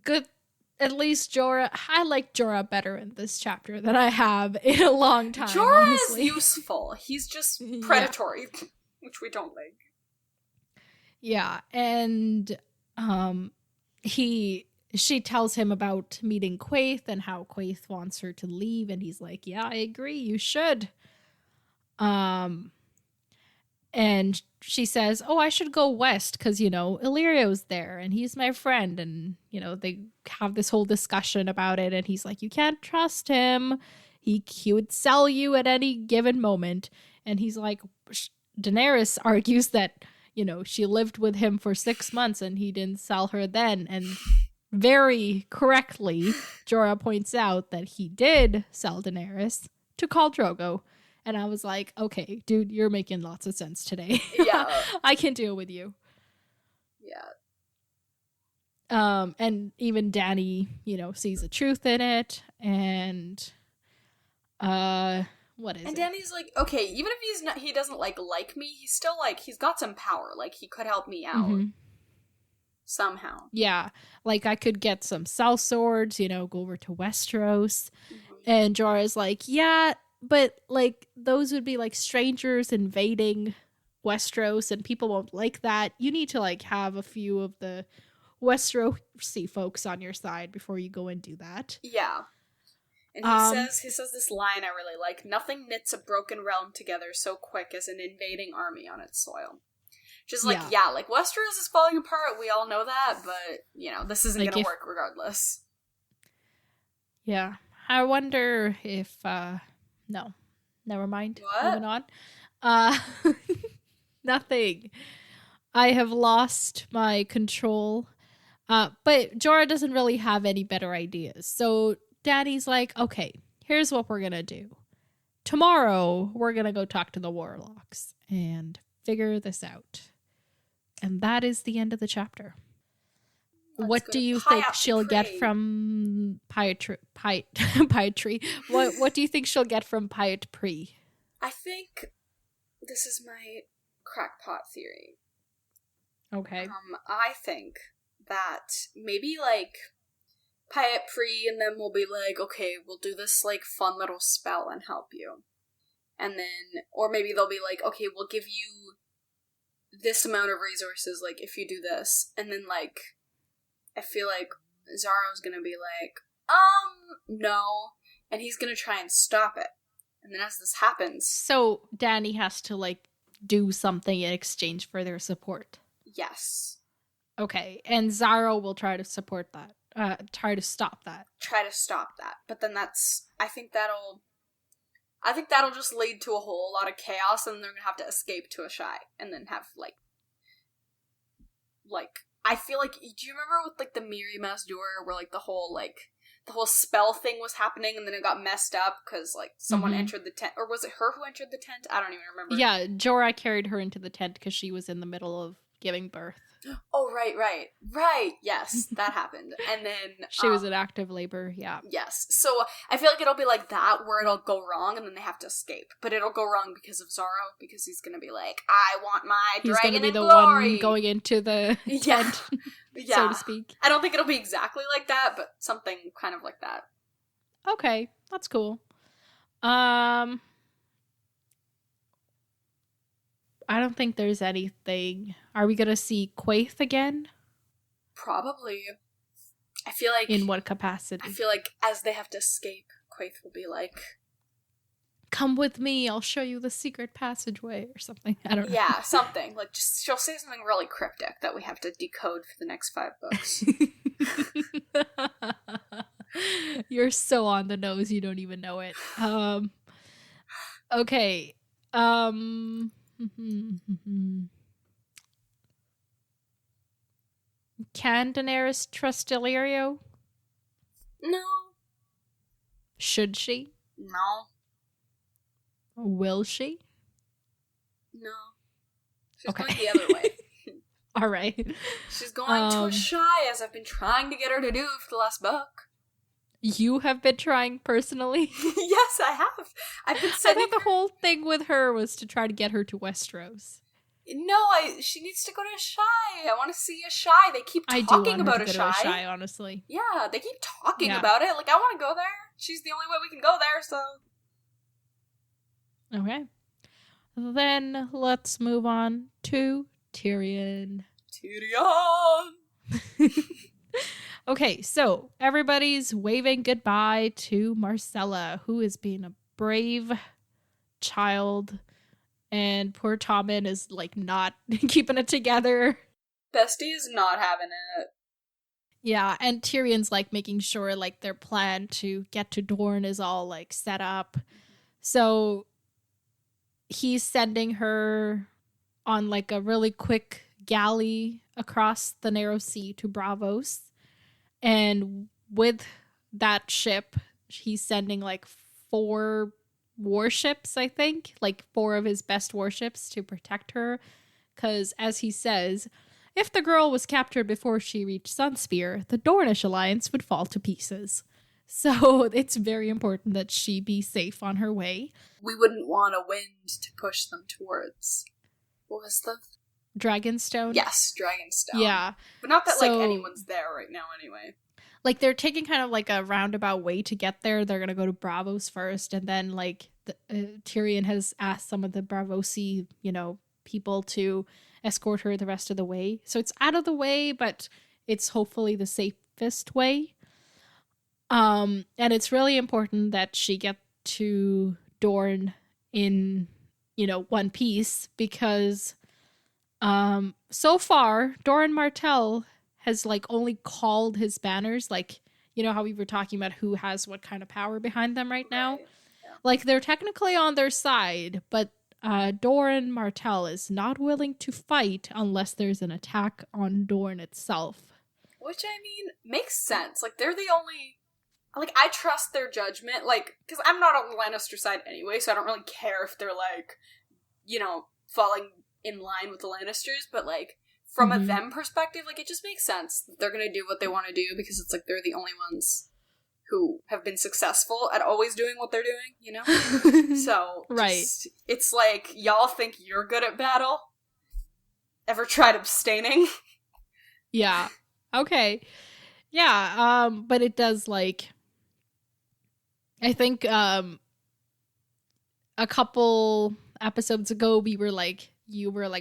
Speaker 1: Good. At least Jorah, I like Jorah better in this chapter than I have in a long time.
Speaker 2: Jorah
Speaker 1: honestly.
Speaker 2: is useful. He's just predatory, which we don't like.
Speaker 1: Yeah, and she tells him about meeting Quaithe and how Quaithe wants her to leave, and he's like, yeah, I agree, you should. And she says, oh, I should go west because, Illyrio's there and he's my friend. And, they have this whole discussion about it. And he's like, you can't trust him. He would sell you at any given moment. And he's like, Daenerys argues that, she lived with him for 6 months and he didn't sell her then. And very correctly, Jorah points out that he did sell Daenerys to Khal Drogo. And I was like, okay, dude, you're making lots of sense today.
Speaker 2: Yeah.
Speaker 1: I can deal with you.
Speaker 2: Yeah.
Speaker 1: And even Dany, sees the truth in it. And what is it?
Speaker 2: And Dany's like, okay, even if he doesn't like me, he's still like, he's got some power. Like, he could help me out. Somehow.
Speaker 1: Yeah. Like, I could get some cell swords, go over to Westeros. And Jorah's like, yeah, but, like, those would be, like, strangers invading Westeros, and people won't like that. You need to, like, have a few of the Westerosi folks on your side before you go and do that.
Speaker 2: Yeah. And he says this line I really like, nothing knits a broken realm together so quick as an invading army on its soil. Just like, like, Westeros is falling apart, we all know that, but, this isn't gonna work regardless.
Speaker 1: Yeah. I wonder if, no, never mind.
Speaker 2: What?
Speaker 1: Moving on. Nothing. I have lost my control. But Jorah doesn't really have any better ideas. So Daddy's like, okay, here's what we're gonna do. tomorrow we're going to go talk to the warlocks and figure this out. And that is the end of the chapter. What do you think she'll get from Pietry? What do you think she'll get from Pietry?
Speaker 2: I think this is my crackpot theory.
Speaker 1: Okay.
Speaker 2: I think that maybe, like, Pietry and them will be like, okay, we'll do this, like, fun little spell and help you. And then, or maybe they'll be like, okay, we'll give you this amount of resources, like, if you do this. And then, like, I feel like Xaro's gonna be like, no. And he's gonna try and stop it. And then as this happens...
Speaker 1: So, Dany has to, like, do something in exchange for their support.
Speaker 2: Yes.
Speaker 1: Okay, and Xaro will try to support that. Try to stop that.
Speaker 2: But then I think that'll just lead to a whole lot of chaos, and they're gonna have to escape to Ashai, and then have, like, I feel like, do you remember with, like, the Miri Masdur, where, like, the whole spell thing was happening, and then it got messed up, because, like, someone entered the tent, or was it her who entered the tent? I don't even remember.
Speaker 1: Yeah, Jorah carried her into the tent, because she was in the middle of giving birth.
Speaker 2: Oh, right, yes, that happened, and then...
Speaker 1: she was in active labor, yeah.
Speaker 2: Yes, so I feel like it'll be like that, where it'll go wrong, and then they have to escape, but it'll go wrong because of Xaro, because he's gonna be like, I want my dragon in glory! He's gonna be the one
Speaker 1: going into the tent, so to speak.
Speaker 2: I don't think it'll be exactly like that, but something kind of like that.
Speaker 1: Okay, that's cool. I don't think there's anything. Are we gonna see Quaithe again?
Speaker 2: Probably. I feel like...
Speaker 1: in what capacity?
Speaker 2: I feel like as they have to escape, Quaithe will be like...
Speaker 1: come with me, I'll show you the secret passageway, or something. I don't know.
Speaker 2: Yeah, something. Like, just she'll say something really cryptic that we have to decode for the next 5 books.
Speaker 1: You're so on the nose, you don't even know it. Okay. Can Daenerys trust Illyrio?
Speaker 2: No.
Speaker 1: Should she?
Speaker 2: No.
Speaker 1: Will she?
Speaker 2: No. She's going the other way.
Speaker 1: All right.
Speaker 2: She's going to Ashai, as I've been trying to get her to do for the last book.
Speaker 1: You have been trying personally?
Speaker 2: Yes, I have. I've been sending
Speaker 1: I thought the whole thing with her was to try to get her to Westeros.
Speaker 2: No, she needs to go to Ashai. I want to see Ashai. They keep talking about Ashai.
Speaker 1: Honestly.
Speaker 2: Yeah, they keep talking about it. Like, I want to go there. She's the only way we can go there, so...
Speaker 1: Okay. Then let's move on to Tyrion. Okay, so everybody's waving goodbye to Marcella, who is being a brave child, and poor Tommen is, like, not keeping it together.
Speaker 2: Bestie is not having it.
Speaker 1: Yeah, and Tyrion's, like, making sure, like, their plan to get to Dorne is all, like, set up. So he's sending her on, like, a really quick galley across the narrow sea to Braavos. And with that ship, he's sending, like, 4 warships, I think. Like, 4 of his best warships to protect her. Because, as he says, if the girl was captured before she reached Sunspear, the Dornish alliance would fall to pieces. So it's very important that she be safe on her way.
Speaker 2: We wouldn't want a wind to push them towards... What was the...
Speaker 1: Dragonstone?
Speaker 2: Yes, Dragonstone.
Speaker 1: Yeah.
Speaker 2: But not that, like, anyone's there right now anyway.
Speaker 1: Like, they're taking kind of, like, a roundabout way to get there. They're gonna go to Braavos first, and then, like, Tyrion has asked some of the Braavosi, people to escort her the rest of the way. So it's out of the way, but it's hopefully the safest way. And it's really important that she get to Dorne in, one piece, because so far, Doran Martell has, like, only called his banners, like, how we were talking about who has what kind of power behind them right now?
Speaker 2: Yeah.
Speaker 1: Like, they're technically on their side, but Doran Martell is not willing to fight unless there's an attack on Dorne itself.
Speaker 2: Which, I mean, makes sense. Like, they're the only like, I trust their judgment, like, because I'm not on the Lannister side anyway, so I don't really care if they're, like, you know, falling in line with the Lannisters, but, like, from a them perspective, like, it just makes sense that they're gonna do what they want to do, because it's, like, they're the only ones who have been successful at always doing what they're doing, you know? So,
Speaker 1: right.
Speaker 2: It's like, y'all think you're good at battle? Ever tried abstaining?
Speaker 1: Yeah. Okay. Yeah, but it does, like, I think a couple episodes ago you were like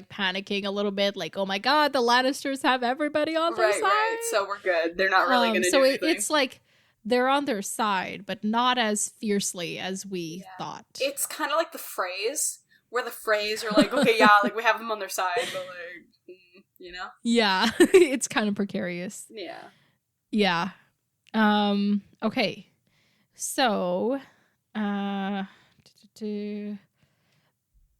Speaker 1: panicking a little bit, like, oh my god, the Lannisters have everybody on their side.
Speaker 2: Right, so we're good. They're not really gonna do anything. So
Speaker 1: it's like they're on their side, but not as fiercely as we thought.
Speaker 2: It's kind of like the Freys, where the Freys are like, okay, yeah, like, we have them on their side, but, like, you know? Yeah,
Speaker 1: it's kind of precarious.
Speaker 2: Yeah.
Speaker 1: Yeah. Okay. So,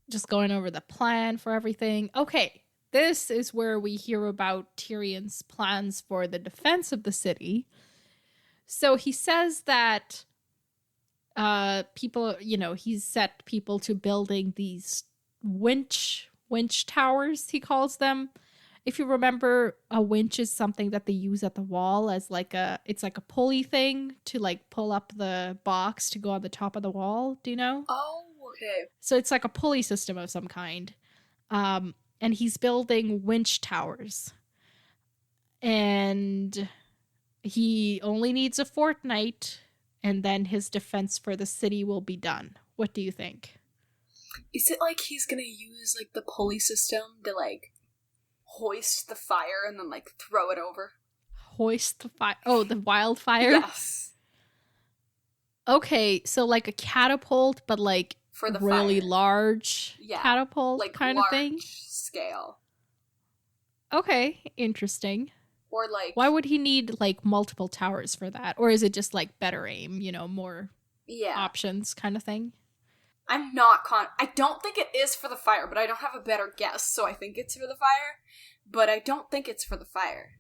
Speaker 1: just going over the plan for everything. Okay, this is where we hear about Tyrion's plans for the defense of the city. So he says that people, you know, he's set people to building these winch towers, he calls them. If you remember, a winch is something that they use at the wall as like it's like a pulley thing to like pull up the box to go on the top of the wall. Do you know?
Speaker 2: Oh, okay.
Speaker 1: So it's like a pulley system of some kind. And he's building winch towers. And he only needs a fortnight, and then his defense for the city will be done. What do you think?
Speaker 2: Is it like he's gonna use like the pulley system to like hoist the fire and then, like, throw it over?
Speaker 1: Hoist the fire? Oh, the wildfire?
Speaker 2: Yes.
Speaker 1: Okay, so like a catapult, but like
Speaker 2: for the
Speaker 1: really
Speaker 2: fire.
Speaker 1: Large catapult,
Speaker 2: like
Speaker 1: kind of thing?
Speaker 2: Scale.
Speaker 1: Okay, interesting.
Speaker 2: Or like...
Speaker 1: Why would he need, like, multiple towers for that? Or is it just, like, better aim, you know, more options kind of thing?
Speaker 2: I'm not I don't think it is for the fire, but I don't have a better guess, so I think it's for the fire. But I don't think it's for the fire.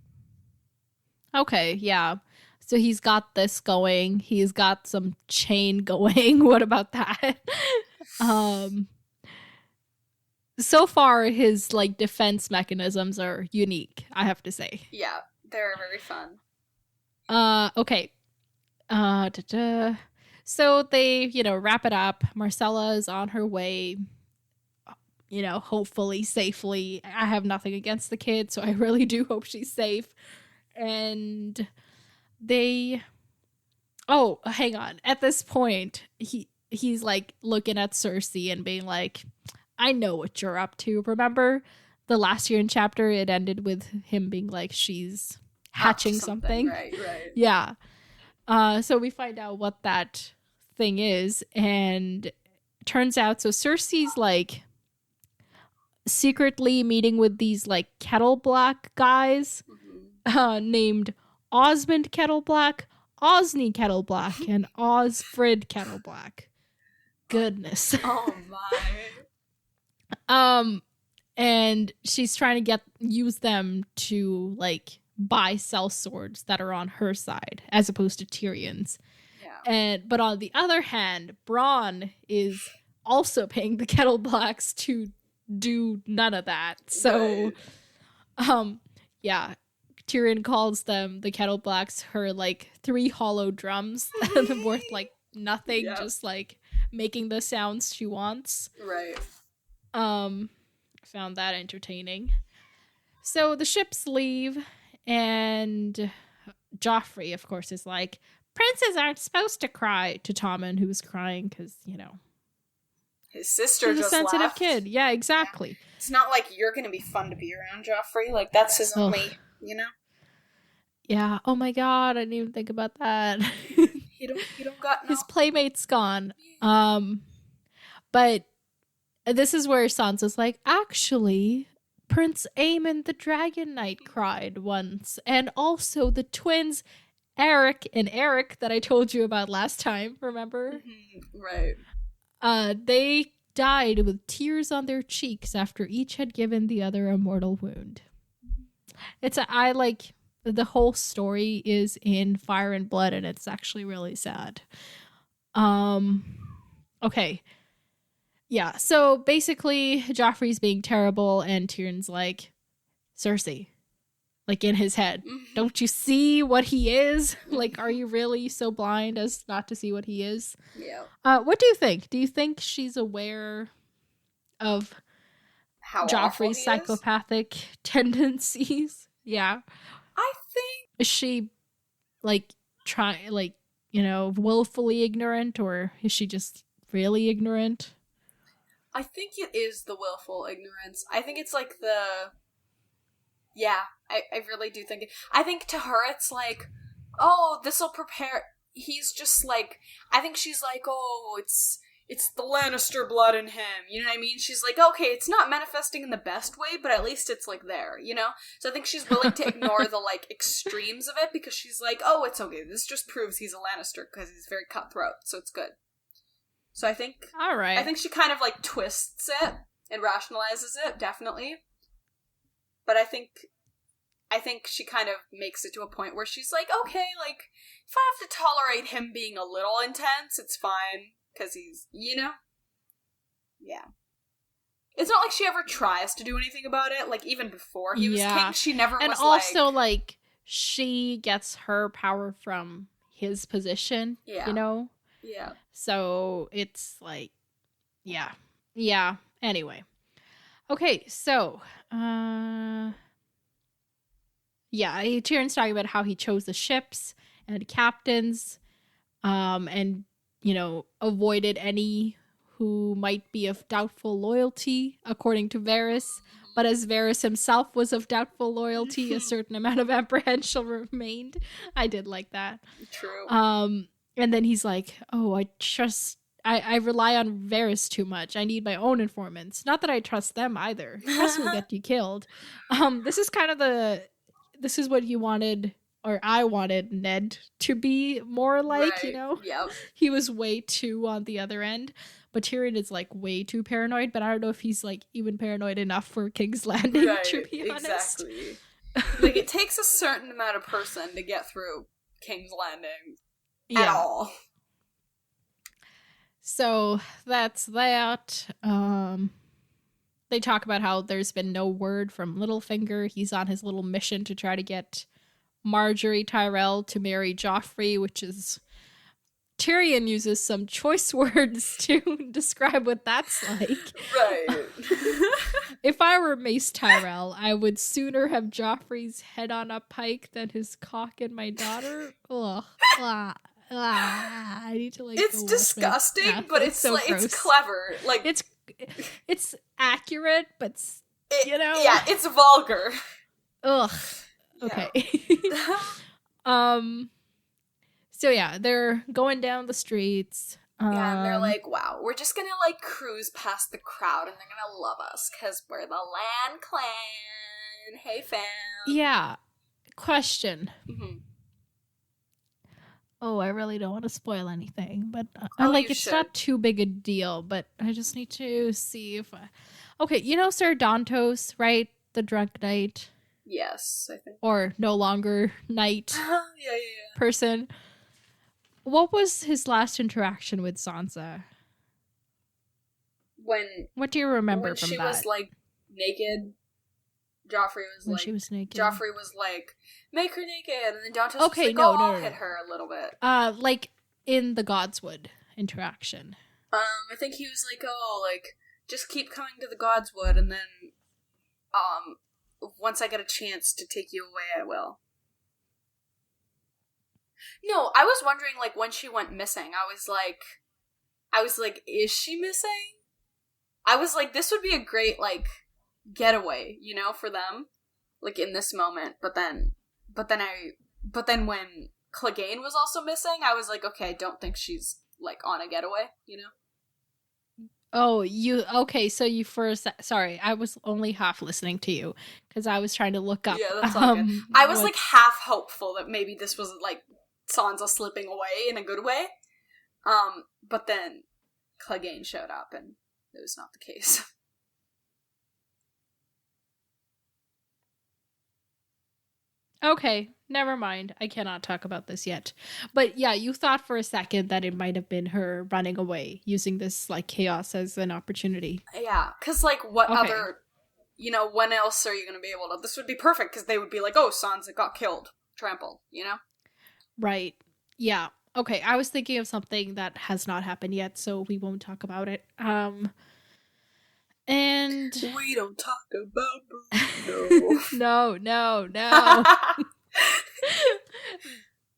Speaker 2: Okay,
Speaker 1: yeah. So he's got this going. He's got some chain going. What about that? So far, his, like, defense mechanisms are unique, I have to say.
Speaker 2: Yeah, they're very fun.
Speaker 1: Okay. So they, you know, wrap it up. Marcella is on her way, you know, hopefully safely. I have nothing against the kid, so I really do hope she's safe. And they... Oh, hang on. At this point, he's, like, looking at Cersei and being like, I know what you're up to. Remember the last year in chapter, it ended with him being like, she's hatching something.
Speaker 2: Right.
Speaker 1: Yeah. So we find out what that thing is, and turns out, so Cersei's like secretly meeting with these like Kettle Black guys named Osmond Kettle Black, Osney Kettle Black, and Osfrid Kettle Black. Goodness.
Speaker 2: Oh my.
Speaker 1: And she's trying to use them to like buy sellswords that are on her side as opposed to Tyrion's. Yeah. But on the other hand, Bronn is also paying the Kettle Blacks to do none of that. So yeah, Tyrion calls them, the Kettle Blacks, her like 3 hollow drums worth like nothing, just like making the sounds she wants.
Speaker 2: Right.
Speaker 1: Found that entertaining. So the ships leave, and Joffrey, of course, is like, princes aren't supposed to cry, to Tommen, who's crying because, you know,
Speaker 2: his sister
Speaker 1: he's
Speaker 2: just
Speaker 1: a sensitive
Speaker 2: left.
Speaker 1: kid. Yeah, exactly.
Speaker 2: Yeah. It's not like you're going to be fun to be around, Joffrey. Like, that's his only, you know?
Speaker 1: Yeah. Oh my god, I didn't even think about that.
Speaker 2: He don't got no...
Speaker 1: His playmate's gone. But this is where Sansa's like, actually, Prince Aemon the Dragon Knight cried once. And also the twins, Eric and Eric, that I told you about last time, remember?
Speaker 2: Right.
Speaker 1: They died with tears on their cheeks after each had given the other a mortal wound. the whole story is in Fire and Blood, and it's actually really sad. Okay. Yeah, so basically Joffrey's being terrible and Tyrion's like, Cersei, like in his head, don't you see what he is? Like, are you really so blind as not to see what he is?
Speaker 2: Yeah.
Speaker 1: What do you think? Do you think she's aware of
Speaker 2: How
Speaker 1: Joffrey's psychopathic tendencies? Yeah.
Speaker 2: I think...
Speaker 1: Is she, like, willfully ignorant, or is she just really ignorant?
Speaker 2: I think it is the willful ignorance. I think it's like the... Yeah, I really do think it. I think to her it's like, oh, this'll prepare... He's just like... I think she's like, oh, it's the Lannister blood in him, you know what I mean? She's like, okay, it's not manifesting in the best way, but at least it's, like, there, you know? So I think she's willing to ignore the, like, extremes of it, because she's like, oh, it's okay, this just proves he's a Lannister, because he's very cutthroat, so it's good. So I think...
Speaker 1: Alright.
Speaker 2: I think she kind of, like, twists it and rationalizes it, definitely. But I think she kind of makes it to a point where she's like, okay, like, if I have to tolerate him being a little intense, it's fine. Because he's, you know? Yeah. It's not like she ever tries to do anything about it. Like, even before he was king, she never was like...
Speaker 1: And also, like, she gets her power from his position, you know?
Speaker 2: Yeah.
Speaker 1: So, it's like, yeah. Yeah. Anyway. Okay, so, yeah, Tyrion's talking about how he chose the ships and captains, and avoided any who might be of doubtful loyalty, according to Varys. But as Varys himself was of doubtful loyalty, a certain amount of apprehension remained. I did like that.
Speaker 2: True.
Speaker 1: And then he's like, oh, I rely on Varys too much. I need my own informants. Not that I trust them either. Trust will get you killed. This is what you wanted... or I wanted Ned to be more like, right. You know?
Speaker 2: Yep.
Speaker 1: He was way too on the other end. But Tyrion is, like, way too paranoid, but I don't know if he's, like, even paranoid enough for King's Landing, right, to be honest.
Speaker 2: Exactly. Like, it takes a certain amount of person to get through King's Landing at all.
Speaker 1: So, that's that. They talk about how there's been no word from Littlefinger. He's on his little mission to try to get Marjorie Tyrell to marry Joffrey, which is... Tyrion uses some choice words to describe what that's like.
Speaker 2: Right.
Speaker 1: If I were Mace Tyrell, I would sooner have Joffrey's head on a pike than his cock in my daughter. Ugh. I need to, like...
Speaker 2: It's disgusting, but it's so like, it's clever. Like,
Speaker 1: it's accurate, but,
Speaker 2: Yeah, it's vulgar.
Speaker 1: Ugh. Okay. So yeah, they're going down the streets.
Speaker 2: Yeah, and they're like, wow, we're just gonna, like, cruise past the crowd and they're gonna love us because we're the Land Clan. Hey, fam.
Speaker 1: Yeah. Question.
Speaker 2: Mm-hmm.
Speaker 1: Oh, I really don't want to spoil anything, but it's not too big a deal, but I just need to see if Okay, you know Sir Dantos, right? The drunk knight.
Speaker 2: Yes, I think.
Speaker 1: Or no longer knight
Speaker 2: yeah.
Speaker 1: person. What was his last interaction with Sansa? What do you remember from that?
Speaker 2: When she was, like, naked. Joffrey was
Speaker 1: when she was naked.
Speaker 2: Joffrey was like, make her naked, and then Dantos was like, I'll hit her a little bit.
Speaker 1: Like in the Godswood interaction.
Speaker 2: I think he was like, just keep coming to the Godswood, and then, once I get a chance to take you away, I will. No, I was wondering, like, when she went missing, I was like, is she missing? I was like, this would be a great, like, getaway, you know, for them, like, in this moment, but then when Clegane was also missing, I was like, okay, I don't think she's, like, on a getaway, you know?
Speaker 1: Oh, so you first, sorry, I was only half listening to you, because I was trying to look up.
Speaker 2: Yeah, that's all good. I was, like, half hopeful that maybe this was, like, Sansa slipping away in a good way, but then Clegane showed up, and it was not the case.
Speaker 1: Okay, never mind. I cannot talk about this yet. But yeah, you thought for a second that it might have been her running away, using this like chaos as an opportunity.
Speaker 2: Yeah, because like what
Speaker 1: Okay.
Speaker 2: other, when else are you going to be able to? This would be perfect because they would be like, oh, Sansa got killed, trampled,
Speaker 1: Right. Yeah. Okay, I was thinking of something that has not happened yet, so we won't talk about it. And
Speaker 2: We don't talk about Bruno.
Speaker 1: no.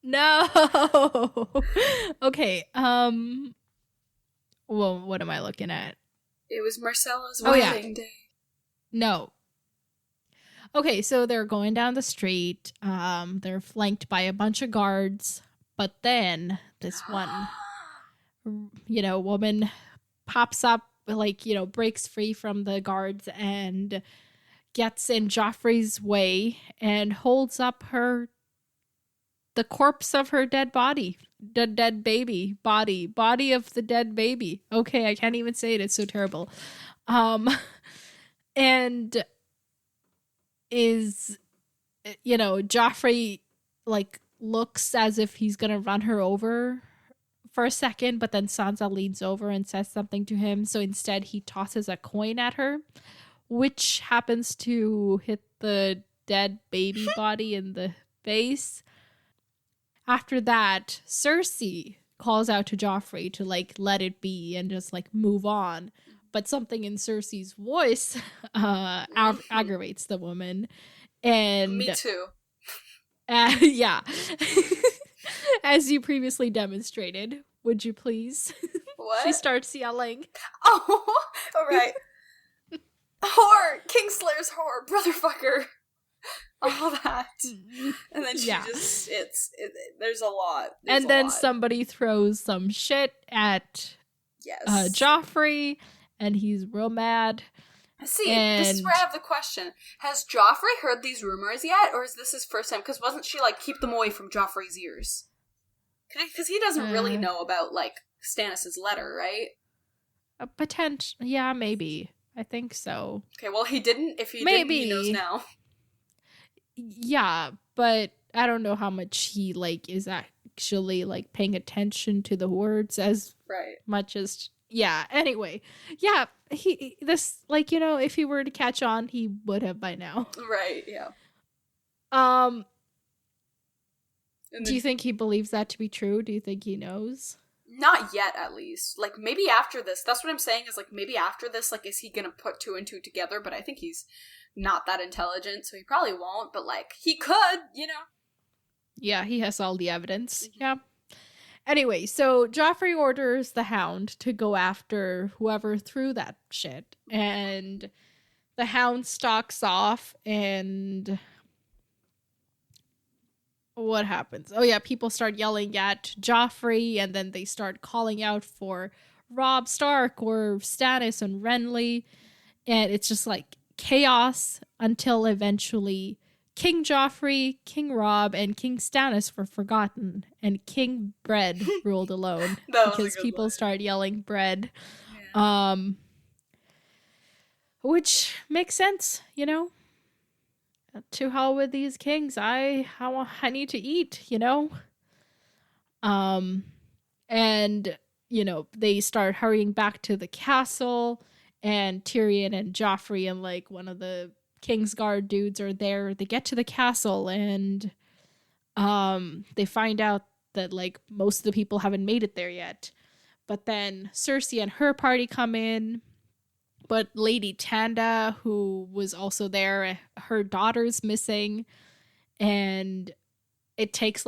Speaker 1: No. Okay. Well, what am I looking at?
Speaker 2: It was Marcella's
Speaker 1: yeah.
Speaker 2: wedding day.
Speaker 1: No. Okay, so they're going down the street. They're flanked by a bunch of guards, but then this one, woman pops up, breaks free from the guards and gets in Joffrey's way and holds up the corpse of her dead body. The dead baby body of the dead baby. Okay, I can't even say it. It's so terrible. And is, Joffrey looks as if he's gonna run her over for a second, but then Sansa leans over and says something to him. So instead, he tosses a coin at her, which happens to hit the dead baby body in the face. After that, Cersei calls out to Joffrey to let it be and just move on. But something in Cersei's voice aggravates the woman. And
Speaker 2: me too.
Speaker 1: Yeah. As you previously demonstrated, would you please?
Speaker 2: What?
Speaker 1: She starts yelling.
Speaker 2: Oh, all right. Whore! Kingslayer's whore! Brotherfucker! All that. And then she just, there's a lot.
Speaker 1: And then somebody throws some shit at Joffrey, and he's real mad.
Speaker 2: See, this is where I have the question. Has Joffrey heard these rumors yet, or is this his first time? Because wasn't she keep them away from Joffrey's ears? Because he doesn't really know about, Stannis' letter, right?
Speaker 1: Potential. Yeah, maybe. I think so.
Speaker 2: Okay, well, he didn't. If he didn't, he knows now.
Speaker 1: Yeah, but I don't know how much he, is actually, paying attention to the words as much as... Yeah, anyway. Yeah, if he were to catch on, he would have by now.
Speaker 2: Right, yeah.
Speaker 1: Do you think he believes that to be true? Do you think he knows?
Speaker 2: Not yet, at least. Maybe after this. That's what I'm saying is, maybe after this, is he gonna put two and two together? But I think he's not that intelligent, so he probably won't. But, he could,
Speaker 1: Yeah, he has all the evidence. Mm-hmm. Yeah. Anyway, so Joffrey orders the Hound to go after whoever threw that shit. And the Hound stalks off, and what happens? Oh yeah, people start yelling at Joffrey, and then they start calling out for Robb Stark or Stannis and Renly. And it's just chaos until eventually King Joffrey, King Robb, and King Stannis were forgotten, and King Bread ruled alone because people start yelling bread. Yeah. Which makes sense, To hell with these kings. I need to eat, And, they start hurrying back to the castle, and Tyrion and Joffrey and one of the Kingsguard dudes are there. They get to the castle, and they find out that most of the people haven't made it there yet. But then Cersei and her party come in, but Lady Tanda, who was also there, her daughter's missing, and it takes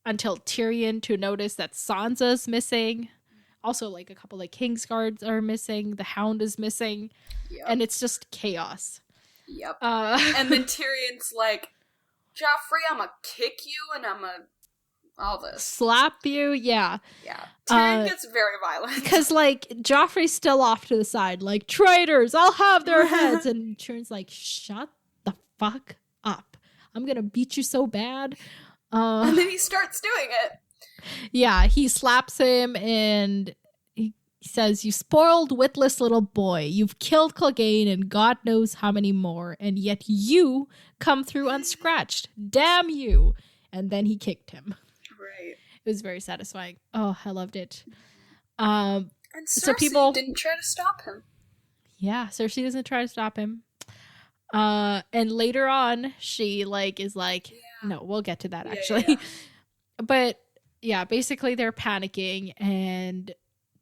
Speaker 1: until Tyrion to notice that Sansa's missing. Also, a couple of Kingsguards are missing. The Hound is missing, and it's just chaos.
Speaker 2: Yep. And then Tyrion's Joffrey, I'm gonna kick you, and I'm gonna all this.
Speaker 1: Slap you, yeah.
Speaker 2: Yeah. Tyrion gets very violent.
Speaker 1: Because, Joffrey's still off to the side, traitors, I'll have their heads. And Tyrion's shut the fuck up. I'm gonna beat you so bad.
Speaker 2: And then he starts doing it.
Speaker 1: Yeah, he slaps him, and He says, "You spoiled, witless little boy. You've killed Clegane and God knows how many more, and yet you come through unscratched. Damn you!" And then he kicked him.
Speaker 2: Right.
Speaker 1: It was very satisfying. Oh, I loved it.
Speaker 2: And Cersei
Speaker 1: so people
Speaker 2: didn't try to stop him.
Speaker 1: Yeah, Cersei doesn't try to stop him. And later on, she is like, no, we'll get to that actually.
Speaker 2: Yeah.
Speaker 1: But yeah, basically they're panicking, and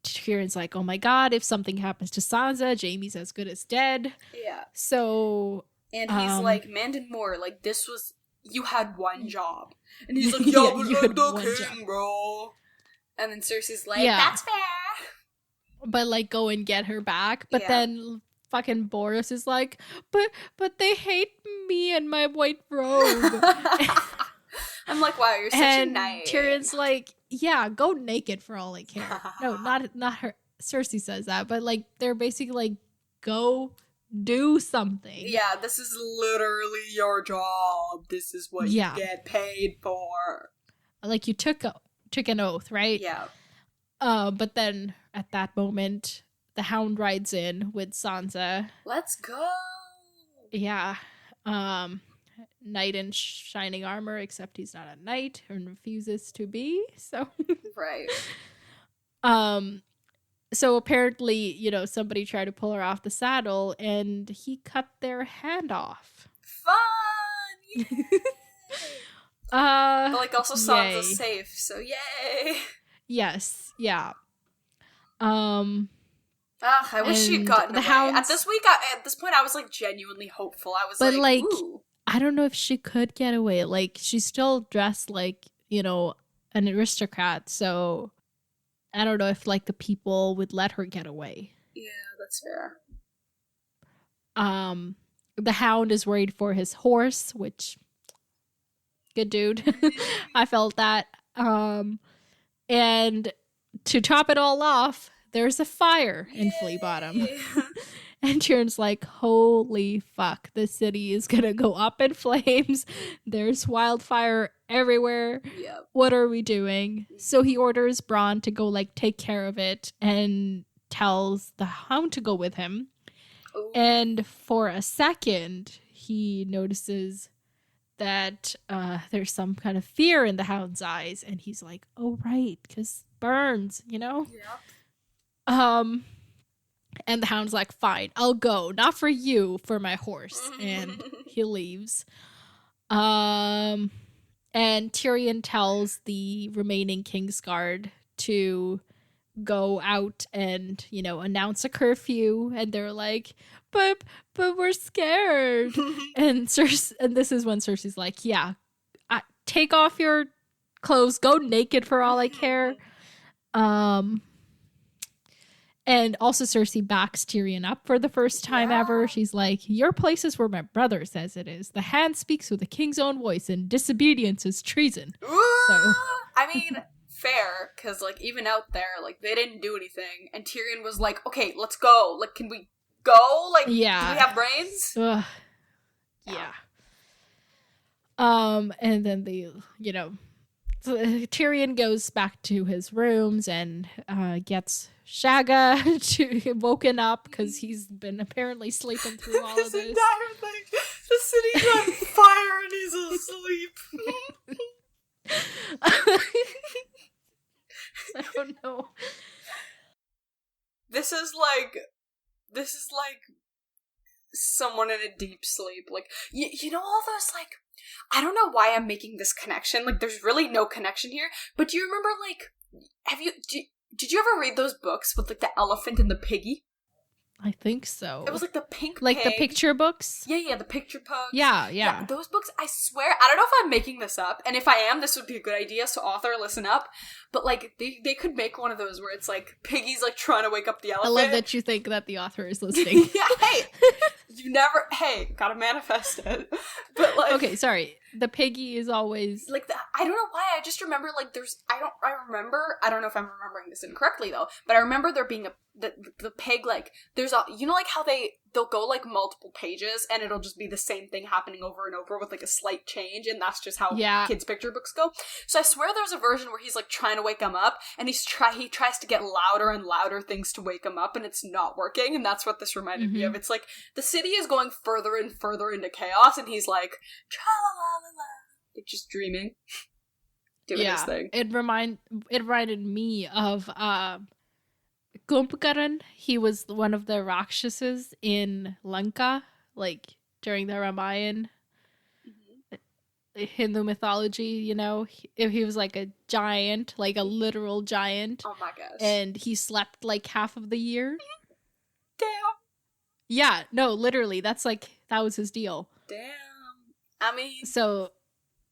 Speaker 1: Tyrion's like, oh my god, if something happens to Sansa, Jaime's as good as dead.
Speaker 2: Yeah.
Speaker 1: So
Speaker 2: and he's like, Mandon Moore, like, you had one job. And he's like, yeah, but I'm the king, bro. And then Cersei's like, that's fair.
Speaker 1: But go and get her back. But then fucking Boris is like, but they hate me and my white robe.
Speaker 2: I'm like, wow, you're such a knight.
Speaker 1: Tyrion's like, yeah, go naked for all I care. No, not her. Cersei says that, but they're basically like, go do something.
Speaker 2: Yeah, this is literally your job. This is what you get paid for.
Speaker 1: You took an oath, right?
Speaker 2: Yeah.
Speaker 1: But then at that moment, the Hound rides in with Sansa.
Speaker 2: Let's go.
Speaker 1: Yeah. Knight in shining armor, except he's not a knight and refuses to be. So
Speaker 2: right.
Speaker 1: So apparently, somebody tried to pull her off the saddle, and he cut their hand off.
Speaker 2: Fun! Yay! But also Sansa's safe, so yay!
Speaker 1: Yes, yeah.
Speaker 2: I wish she had gotten away.
Speaker 1: Hounds,
Speaker 2: at this point, I was genuinely hopeful. I was ooh.
Speaker 1: I don't know if she could get away. She's still dressed like, an aristocrat, so I don't know if the people would let her get away.
Speaker 2: Yeah, that's fair.
Speaker 1: The Hound is worried for his horse, which good dude. I felt that. And to top it all off, there's a fire in Flea Bottom. And Tyrion's like, holy fuck, the city is gonna go up in flames. There's wildfire everywhere.
Speaker 2: Yep.
Speaker 1: What are we doing? So he orders Bronn to go take care of it, and tells the Hound to go with him.
Speaker 2: Ooh.
Speaker 1: And for a second, he notices that there's some kind of fear in the Hound's eyes, and he's like, oh right, because burns,
Speaker 2: Yep.
Speaker 1: And the Hound's like, fine, I'll go. Not for you, for my horse. And he leaves. And Tyrion tells the remaining Kingsguard to go out and, announce a curfew. And they're like, but we're scared. And this is when Cersei's like, yeah, take off your clothes, go naked for all I care. And also Cersei backs Tyrion up for the first time ever. She's like, your place is where my brother says it is. The hand speaks with the king's own voice, and disobedience is treason. So
Speaker 2: I mean, fair, because even out there, they didn't do anything. And Tyrion was like, okay, let's go. Can we go? Do we have brains?
Speaker 1: Yeah. And then Tyrion goes back to his rooms and gets Shagga to woken up because he's been apparently sleeping through all of this.
Speaker 2: Entire thing. The city's on fire and he's asleep.
Speaker 1: I don't know.
Speaker 2: This is like someone in a deep sleep. You know all those I don't know why I'm making this connection. There's really no connection here. But do you remember did you ever read those books with the elephant and the piggy?
Speaker 1: I think so.
Speaker 2: It was the pink
Speaker 1: pig. The picture books?
Speaker 2: Yeah, the picture books.
Speaker 1: Yeah.
Speaker 2: Those books, I swear, I don't know if I'm making this up, and if I am, this would be a good idea, so author, listen up. But they could make one of those where it's piggy's trying to wake up the elephant.
Speaker 1: I love that you think that the author is listening.
Speaker 2: Yeah, hey, gotta manifest it. But
Speaker 1: okay, sorry. The piggy is always
Speaker 2: I don't know why, I just remember I don't know if I'm remembering this incorrectly though, but I remember there being the pig there's a, how they they'll go, like, multiple pages, and it'll just be the same thing happening over and over with, like, a slight change, and that's just how kids' picture books go. So I swear there's a version where he's, like, trying to wake him up, and he tries to get louder and louder things to wake him up, and it's not working, and that's what this reminded me of. It's like, the city is going further and further into chaos, and he's like, tra-la-la-la-la, like, just dreaming. Doing his thing.
Speaker 1: It reminded me of, Kumbhakaran. He was one of the Rakshasas in Lanka, like during the Ramayana Hindu mythology, you know. He was like a giant, like a literal giant.
Speaker 2: Oh my gosh.
Speaker 1: And he slept like half of the year.
Speaker 2: Damn.
Speaker 1: Yeah, no, literally, that was his deal.
Speaker 2: Damn. I mean,
Speaker 1: so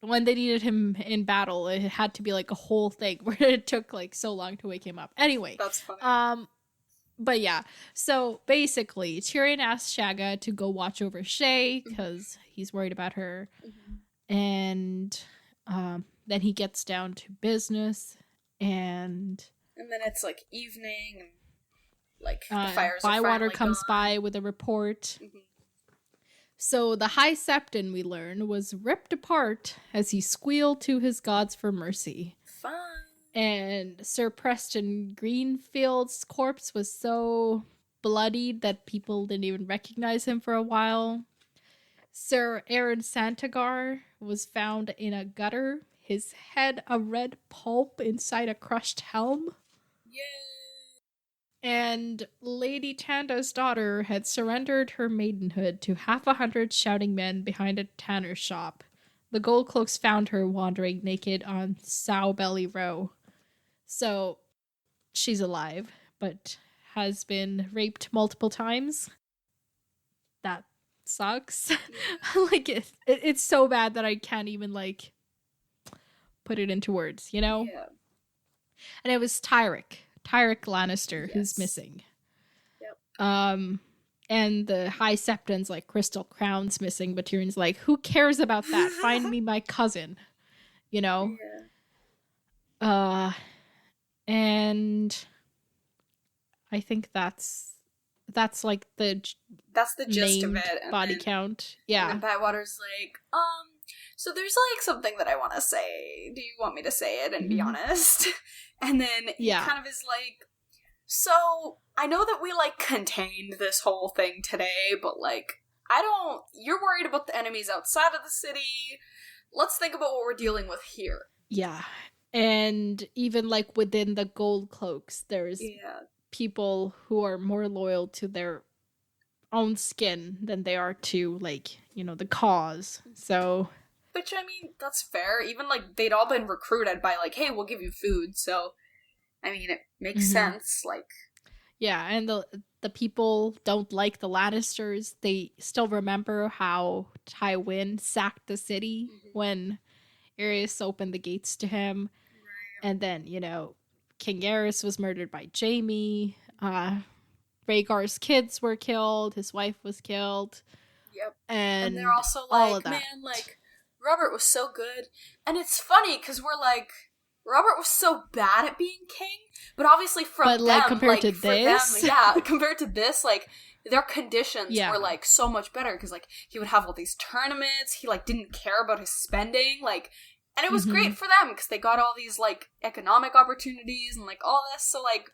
Speaker 1: when they needed him in battle, it had to be like a whole thing where it took like so long to wake him up. Anyway,
Speaker 2: that's funny.
Speaker 1: But yeah, so basically, Tyrion asked Shagga to go watch over Shay because he's worried about her, and then he gets down to business, and
Speaker 2: then it's like evening, and like the fires are
Speaker 1: Bywater comes
Speaker 2: gone.
Speaker 1: by with a report. So the High Septon, we learn, was ripped apart as he squealed to his gods for mercy.
Speaker 2: Fun.
Speaker 1: And Sir Preston Greenfield's corpse was so bloodied that people didn't even recognize him for a while. Sir Aaron Santagar was found in a gutter, his head a red pulp inside a crushed helm.
Speaker 2: Yay!
Speaker 1: And Lady Tanda's daughter had surrendered her maidenhood to 100 shouting men behind a tanner's shop. The Gold Cloaks found her wandering naked on Sowbelly Row. So, she's alive, but has been raped multiple times. That sucks. Like, it's so bad that I can't even, like, put it into words, you know?
Speaker 2: Yeah.
Speaker 1: And it was Tyrick Lannister who's missing.
Speaker 2: Yep.
Speaker 1: And the High Septon's like Crystal Crown's missing, but Tyrion's like, who cares about that? Find me my cousin. You know?
Speaker 2: Yeah.
Speaker 1: And I think that's like
Speaker 2: that's the gist of it.
Speaker 1: Body count. Yeah.
Speaker 2: And Bywater's like, so there's like something that I want to say. Do you want me to say it and be honest? And then he kind of is like, so I know that we like contained this whole thing today, but like, you're worried about the enemies outside of the city. Let's think about what we're dealing with here.
Speaker 1: Yeah. And even like within the Gold Cloaks, there's people who are more loyal to their own skin than they are to like, you know, the cause. So,
Speaker 2: which I mean, that's fair. Even like they'd all been recruited by like, hey, we'll give you food. So, I mean, it makes sense. Like,
Speaker 1: yeah, and the people don't like the Lannisters. They still remember how Tywin sacked the city when Aerys opened the gates to him. Right. And then, you know, King Aerys was murdered by Jaime. Rhaegar's kids were killed. His wife was killed.
Speaker 2: Yep.
Speaker 1: And
Speaker 2: they're also like, man, like, Robert was so good. And it's funny, because we're like, Robert was so bad at being king, but obviously compared to this, compared to this, like, their conditions were, like, so much better, because, like, he would have all these tournaments, he, like, didn't care about his spending, like, and it was great for them, because they got all these, like, economic opportunities, and, like, all this, so, like,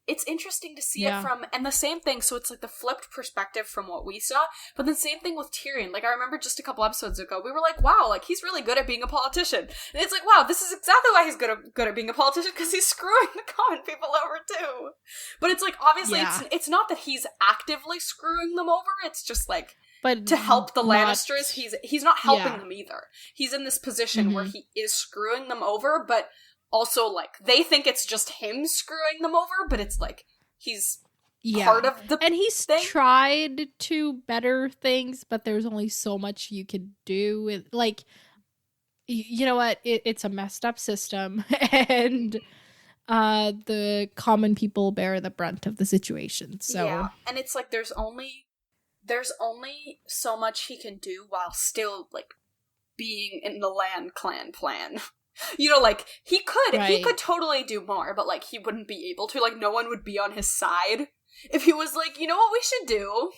Speaker 2: it's interesting to see it from, and the same thing, so it's like the flipped perspective from what we saw, but then same thing with Tyrion. Like, I remember just a couple episodes ago, we were like, wow, like, he's really good at being a politician. And it's like, wow, this is exactly why he's good at being a politician, because he's screwing the common people over too. But it's like, obviously, it's not that he's actively screwing them over, it's just like, but to help the Lannisters, he's not helping them either. He's in this position where he is screwing them over, but also, like, they think it's just him screwing them over, but it's like, he's part of the
Speaker 1: and he's tried to better things, but there's only so much you could do. Like, you know what? It's a messed up system, and the common people bear the brunt of the situation. So
Speaker 2: yeah, and it's like, there's only so much he can do while still, like, being in the Land Clan plan. You know, like, he could totally do more, but, like, he wouldn't be able to. Like, no one would be on his side if he was like, you know what we should do?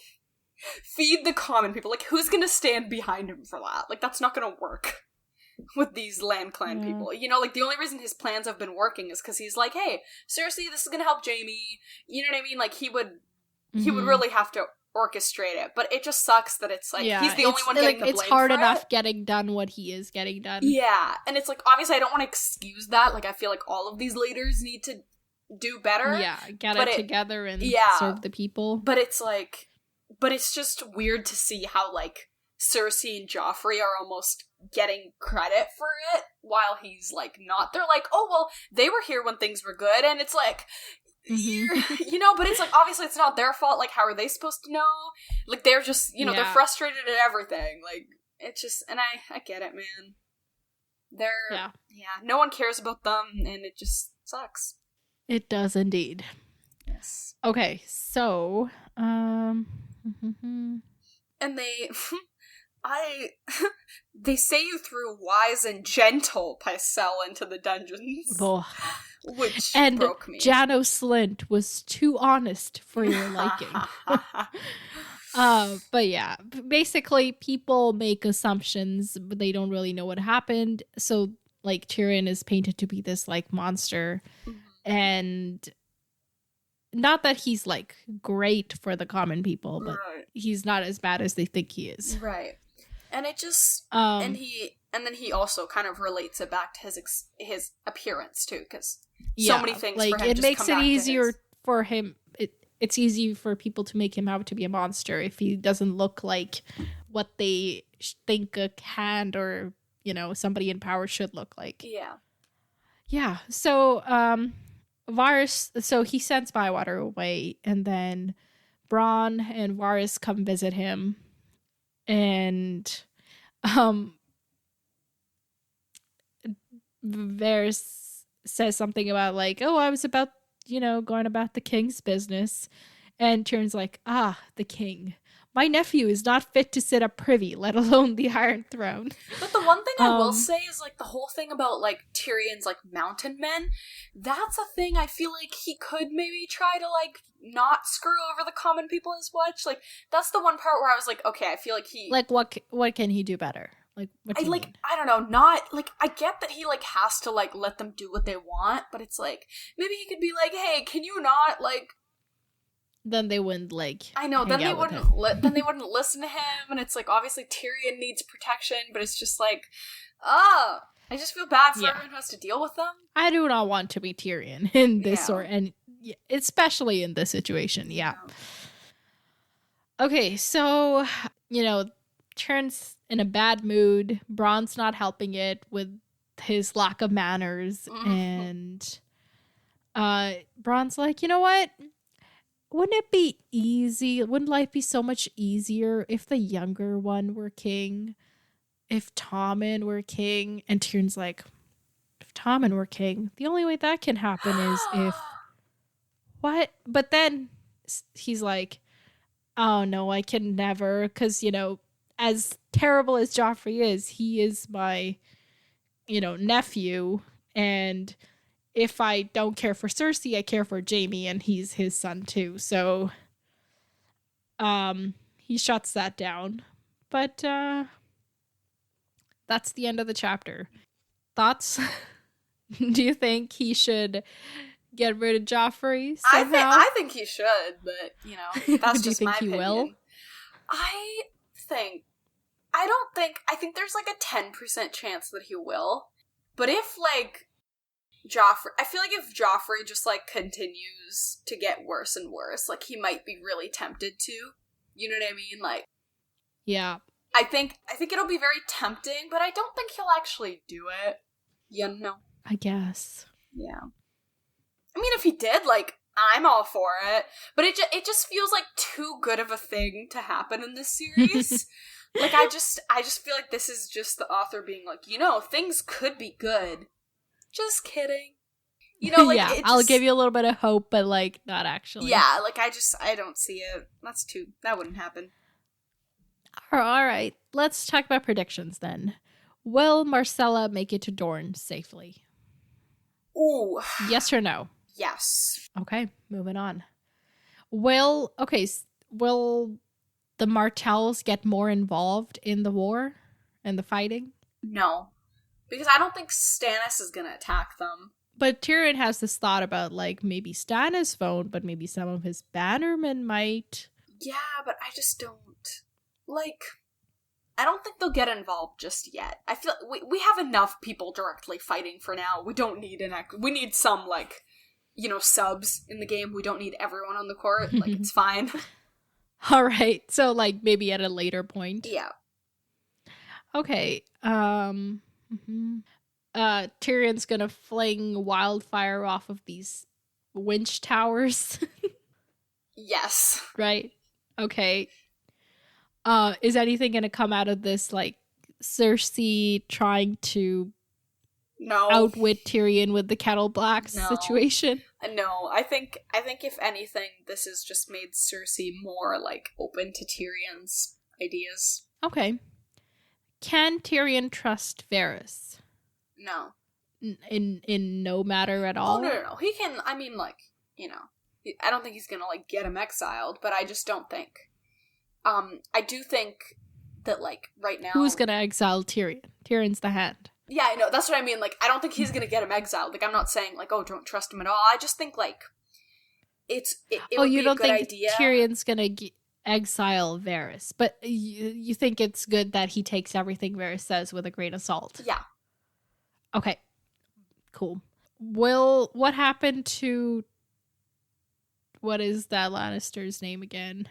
Speaker 2: feed the common people. Like, who's gonna stand behind him for that? Like, that's not gonna work with these Land Clan people. You know, like, the only reason his plans have been working is because he's like, hey, seriously, this is gonna help Jaime. You know what I mean? Like, he would really have to orchestrate it, but it just sucks that it's like he's the only one getting the blame. It's hard enough
Speaker 1: getting done what he is getting done.
Speaker 2: Yeah, and it's like, obviously I don't want to excuse that. Like, I feel like all of these leaders need to do better.
Speaker 1: Yeah, get it together and serve the people.
Speaker 2: But it's like, but it's just weird to see how like Cersei and Joffrey are almost getting credit for it while he's like not. They're like, oh well, they were here when things were good, and it's like, you know, but it's like, obviously it's not their fault. Like, how are they supposed to know? Like, they're just, you know, they're frustrated at everything. Like, it's just, and I get it, man. They're no one cares about them, and it just sucks.
Speaker 1: It does indeed.
Speaker 2: Yes.
Speaker 1: Okay, so
Speaker 2: and they say you threw wise and gentle Pycelle into the dungeons. Which broke me.
Speaker 1: Janos Slint was too honest for your liking. But yeah, basically people make assumptions, but they don't really know what happened. So like Tyrion is painted to be this like monster, and not that he's like great for the common people, but he's not as bad as they think he is.
Speaker 2: Right. And it just and then he also kind of relates it back to his appearance too, because so many things
Speaker 1: like
Speaker 2: for him
Speaker 1: it
Speaker 2: just
Speaker 1: makes
Speaker 2: come
Speaker 1: it
Speaker 2: back
Speaker 1: easier
Speaker 2: to
Speaker 1: for him. It's easy for people to make him out to be a monster if he doesn't look like what they think a hand or, you know, somebody in power should look like. Yeah. So Varys, so he sends Bywater away, and then Bronn and Varys come visit him, and Varys says something about like, oh, I was about, you know, going about the king's business, and Tyrion's like, the king. My nephew is not fit to sit up privy, let alone the Iron Throne.
Speaker 2: But the one thing I will say is, like, the whole thing about, like, Tyrion's, like, mountain men, that's a thing I feel like he could maybe try to, like, not screw over the common people as much. Like, that's the one part where I was like, okay, I feel like he...
Speaker 1: Like, what can he do better? Like, what do you mean?
Speaker 2: I don't know, not, like, I get that he, like, has to, like, let them do what they want, but it's like, maybe he could be like, hey, can you not, like...
Speaker 1: Then they wouldn't, like,
Speaker 2: I know, then they wouldn't then they wouldn't listen to him, and it's like, obviously Tyrion needs protection, but it's just like, I just feel bad for everyone who has to deal with them.
Speaker 1: I do not want to be Tyrion in this sort, and especially in this situation, Okay, so, you know, Tyrion's in a bad mood. Bronn's not helping it with his lack of manners, and Bronn's like, you know what? Wouldn't it be easy? Wouldn't life be so much easier if the younger one were king? If Tommen were king? And Tyrion's like, if Tommen were king, the only way that can happen is if... What? But then he's like, oh no, I can never, because, you know, as terrible as Joffrey is, he is my, you know, nephew, and... if I don't care for Cersei, I care for Jaime, and he's his son too. So, he shuts that down. But, that's the end of the chapter. Thoughts? Do you think he should get rid of Joffrey somehow?
Speaker 2: I think he should, but, you know, that's just my opinion.
Speaker 1: Will?
Speaker 2: I think there's like a 10% chance that he will. But if, like, Joffrey, I feel like if Joffrey just, like, continues to get worse and worse, like, he might be really tempted to. You know what I mean? Like,
Speaker 1: yeah.
Speaker 2: I think it'll be very tempting, but I don't think he'll actually do it. You know?
Speaker 1: I guess.
Speaker 2: Yeah. I mean, if he did, like, I'm all for it. But it just feels like too good of a thing to happen in this series. Like, I just feel like this is just the author being like, you know, things could be good. Just kidding. You know, like,
Speaker 1: yeah, I'll give you a little bit of hope, but, like, not actually.
Speaker 2: Yeah, like, I don't see it. That wouldn't happen.
Speaker 1: All right, let's talk about predictions then. Will Marcella make it to Dorne safely?
Speaker 2: Ooh.
Speaker 1: Yes or no?
Speaker 2: Yes.
Speaker 1: Okay, moving on. Will the Martells get more involved in the war and the fighting?
Speaker 2: No. Because I don't think Stannis is gonna attack them.
Speaker 1: But Tyrion has this thought about, like, maybe Stannis won't, but maybe some of his bannermen might.
Speaker 2: Yeah, but I just don't. Like, I don't think they'll get involved just yet. I feel we have enough people directly fighting for now. We don't need we need some, like, you know, subs in the game. We don't need everyone on the court. Like, it's fine.
Speaker 1: All right. So, like, maybe at a later point.
Speaker 2: Yeah.
Speaker 1: Okay. Tyrion's gonna fling wildfire off of these winch towers.
Speaker 2: Yes.
Speaker 1: Right? Okay. Is anything gonna come out of this, like, Cersei trying to outwit Tyrion with the kettle blacks situation?
Speaker 2: No, I think if anything, this has just made Cersei more, like, open to Tyrion's ideas.
Speaker 1: Okay. Can Tyrion trust Varys?
Speaker 2: No.
Speaker 1: In no matter at all?
Speaker 2: Oh, no. He can, I mean, like, you know, I don't think he's gonna, like, get him exiled, but I just don't think. I do think that, like, right now...
Speaker 1: Who's gonna exile Tyrion? Tyrion's the hand.
Speaker 2: Yeah, I know, that's what I mean, like, I don't think he's gonna get him exiled. Like, I'm not saying, like, oh, don't trust him at all. I just think, like, it would be a good idea.
Speaker 1: Tyrion's gonna exile Varys, but you think it's good that he takes everything Varys says with a grain of salt?
Speaker 2: Yeah.
Speaker 1: Okay. Cool. What happened to... What is that Lannister's name again?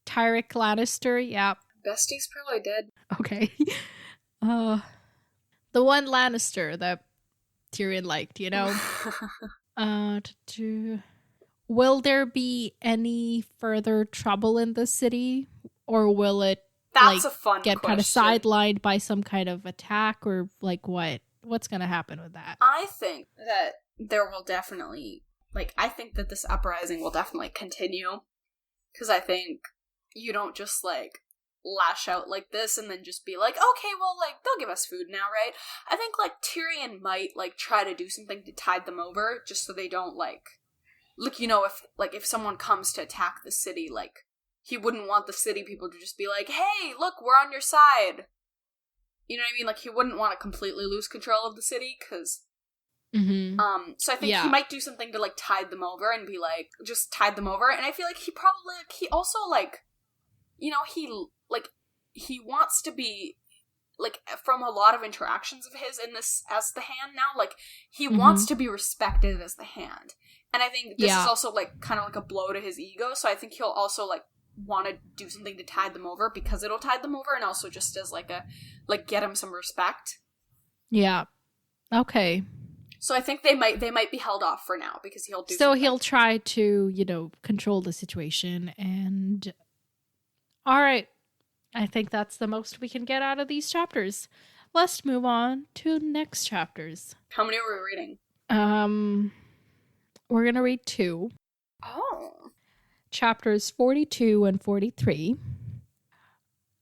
Speaker 1: Tyrick Lannister, yeah.
Speaker 2: Bestie's probably dead.
Speaker 1: Okay. The one Lannister that Tyrion liked, you know? Will there be any further trouble in the city? Or will it
Speaker 2: That's a fun
Speaker 1: get kind of sidelined by some kind of attack? Or, like, what? What's going to happen with that?
Speaker 2: I think that there will definitely... Like, I think that this uprising will definitely continue. Because I think you don't just, like, lash out like this and then just be like, okay, well, like, they'll give us food now, right? I think, like, Tyrion might, like, try to do something to tide them over, just so they don't, like, you know, if someone comes to attack the city, like, he wouldn't want the city people to just be like, hey, look, we're on your side. You know what I mean? Like, he wouldn't want to completely lose control of the city, because...
Speaker 1: Mm-hmm.
Speaker 2: So I think he might do something to, like, tide them over and be like, just tide them over, and I feel like he probably, he also, like, you know, he wants to be, like, from a lot of interactions of his in this, as the hand now, like, he wants to be respected as the hand, and I think this is also, like, kind of like a blow to his ego, so I think he'll also, like, want to do something to tide them over, because it'll tide them over, and also just as, like, get him some respect.
Speaker 1: Yeah. Okay.
Speaker 2: So I think they might be held off for now, because he'll do
Speaker 1: something. He'll try to, you know, control the situation, and... Alright. I think that's the most we can get out of these chapters. Let's move on to next chapters.
Speaker 2: How many are we reading?
Speaker 1: We're gonna read 2.
Speaker 2: Oh.
Speaker 1: Chapters 42 and 43.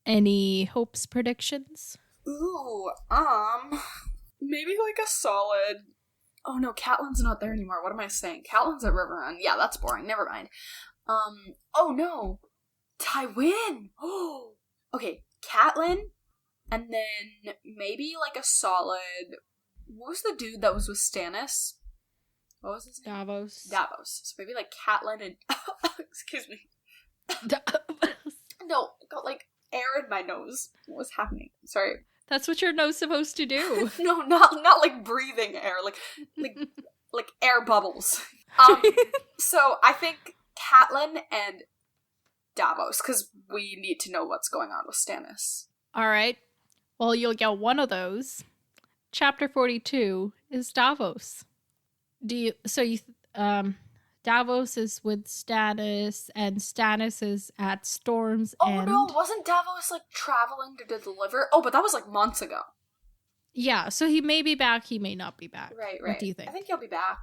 Speaker 1: Any hopes, predictions?
Speaker 2: Ooh, maybe like a solid... Oh no, Catelyn's not there anymore. What am I saying? Catelyn's at Riverrun. Yeah, that's boring. Never mind. Oh no! Tywin! Oh! Okay, Catelyn, and then maybe like a solid... What was the dude that was with Stannis? What was his name?
Speaker 1: Davos.
Speaker 2: So maybe like Catelyn and... Excuse me. No, I got like air in my nose. What was happening? Sorry.
Speaker 1: That's what your nose supposed to do.
Speaker 2: No, not like breathing air, like air bubbles. So I think Catelyn and Davos, because we need to know what's going on with Stannis.
Speaker 1: All right. Well, you'll get one of those. Chapter 42 is Davos. Davos is with Stannis, and Stannis is at Storm's End.
Speaker 2: Oh no, wasn't Davos, like, traveling to deliver? Oh, but that was, like, months ago.
Speaker 1: Yeah, so he may be back, he may not be back.
Speaker 2: Right.
Speaker 1: What do you think?
Speaker 2: I think he'll be back.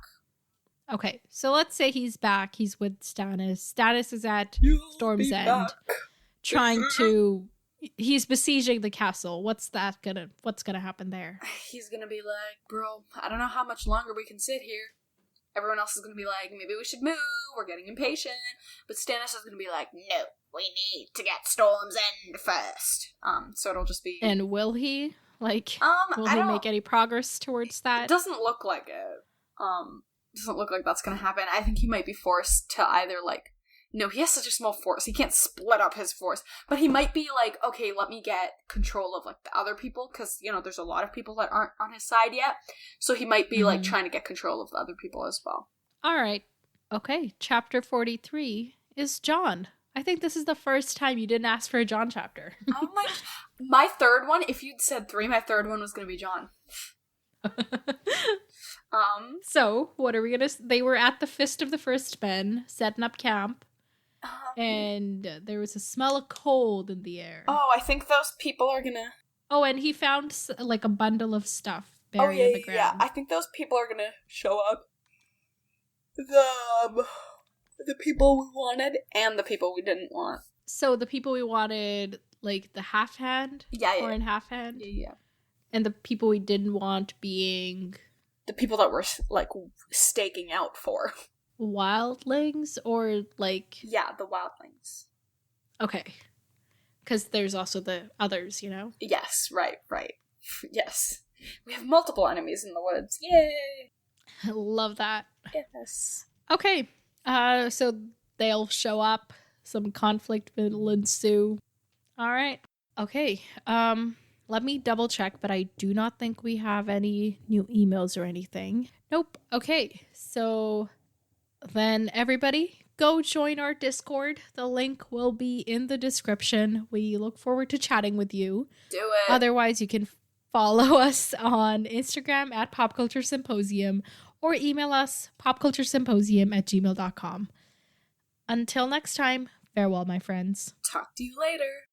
Speaker 1: Okay, so let's say he's back, he's with Stannis. Stannis is at Storm's End, trying to... He's besieging the castle. What's gonna happen there?
Speaker 2: He's gonna be like, bro, I don't know how much longer we can sit here. Everyone else is going to be like, maybe we should move. we're getting impatient. But Stannis is going to be like, no, we need to get Storm's End first. So it'll just be...
Speaker 1: And will he? Like, will he make any progress towards that?
Speaker 2: It doesn't look like it. Doesn't look like that's going to happen. I think he might be forced to either, like... No, he has such a small force. He can't split up his force. But he might be like, okay, let me get control of, like, the other people. Because, you know, there's a lot of people that aren't on his side yet. So he might be, like, trying to get control of the other people as well.
Speaker 1: All right. Okay. Chapter 43 is Jon. I think this is the first time you didn't ask for a Jon chapter.
Speaker 2: Oh my third one, if you'd said 3, my third one was going to be Jon.
Speaker 1: So, what are we going to... They were at the Fist of the First Men, setting up camp. And there was a smell of cold in the air.
Speaker 2: Oh, I think those people are gonna...
Speaker 1: Oh, and he found, like, a bundle of stuff buried in the ground.
Speaker 2: Yeah, I think those people are gonna show up. The people we wanted and the people we didn't want.
Speaker 1: So, the people we wanted, like, the half hand?
Speaker 2: Yeah.
Speaker 1: Or in half hand?
Speaker 2: Yeah.
Speaker 1: And the people we didn't want being...
Speaker 2: The people that we're, like, staking out for.
Speaker 1: Wildlings or like...
Speaker 2: Yeah, the wildlings.
Speaker 1: Okay. Because there's also the others, you know?
Speaker 2: Yes, right. Yes. We have multiple enemies in the woods. Yay!
Speaker 1: I love that.
Speaker 2: Yes.
Speaker 1: Okay. So they'll show up. Some conflict will ensue. All right. Okay. Let me double check, but I do not think we have any new emails or anything. Nope. Okay. So... Then everybody, go join our Discord. The link will be in the description. We look forward to chatting with you.
Speaker 2: Do it.
Speaker 1: Otherwise, you can follow us on Instagram at Pop Culture Symposium or email us popculturesymposium@gmail.com. Until next time, farewell, my friends.
Speaker 2: Talk to you later.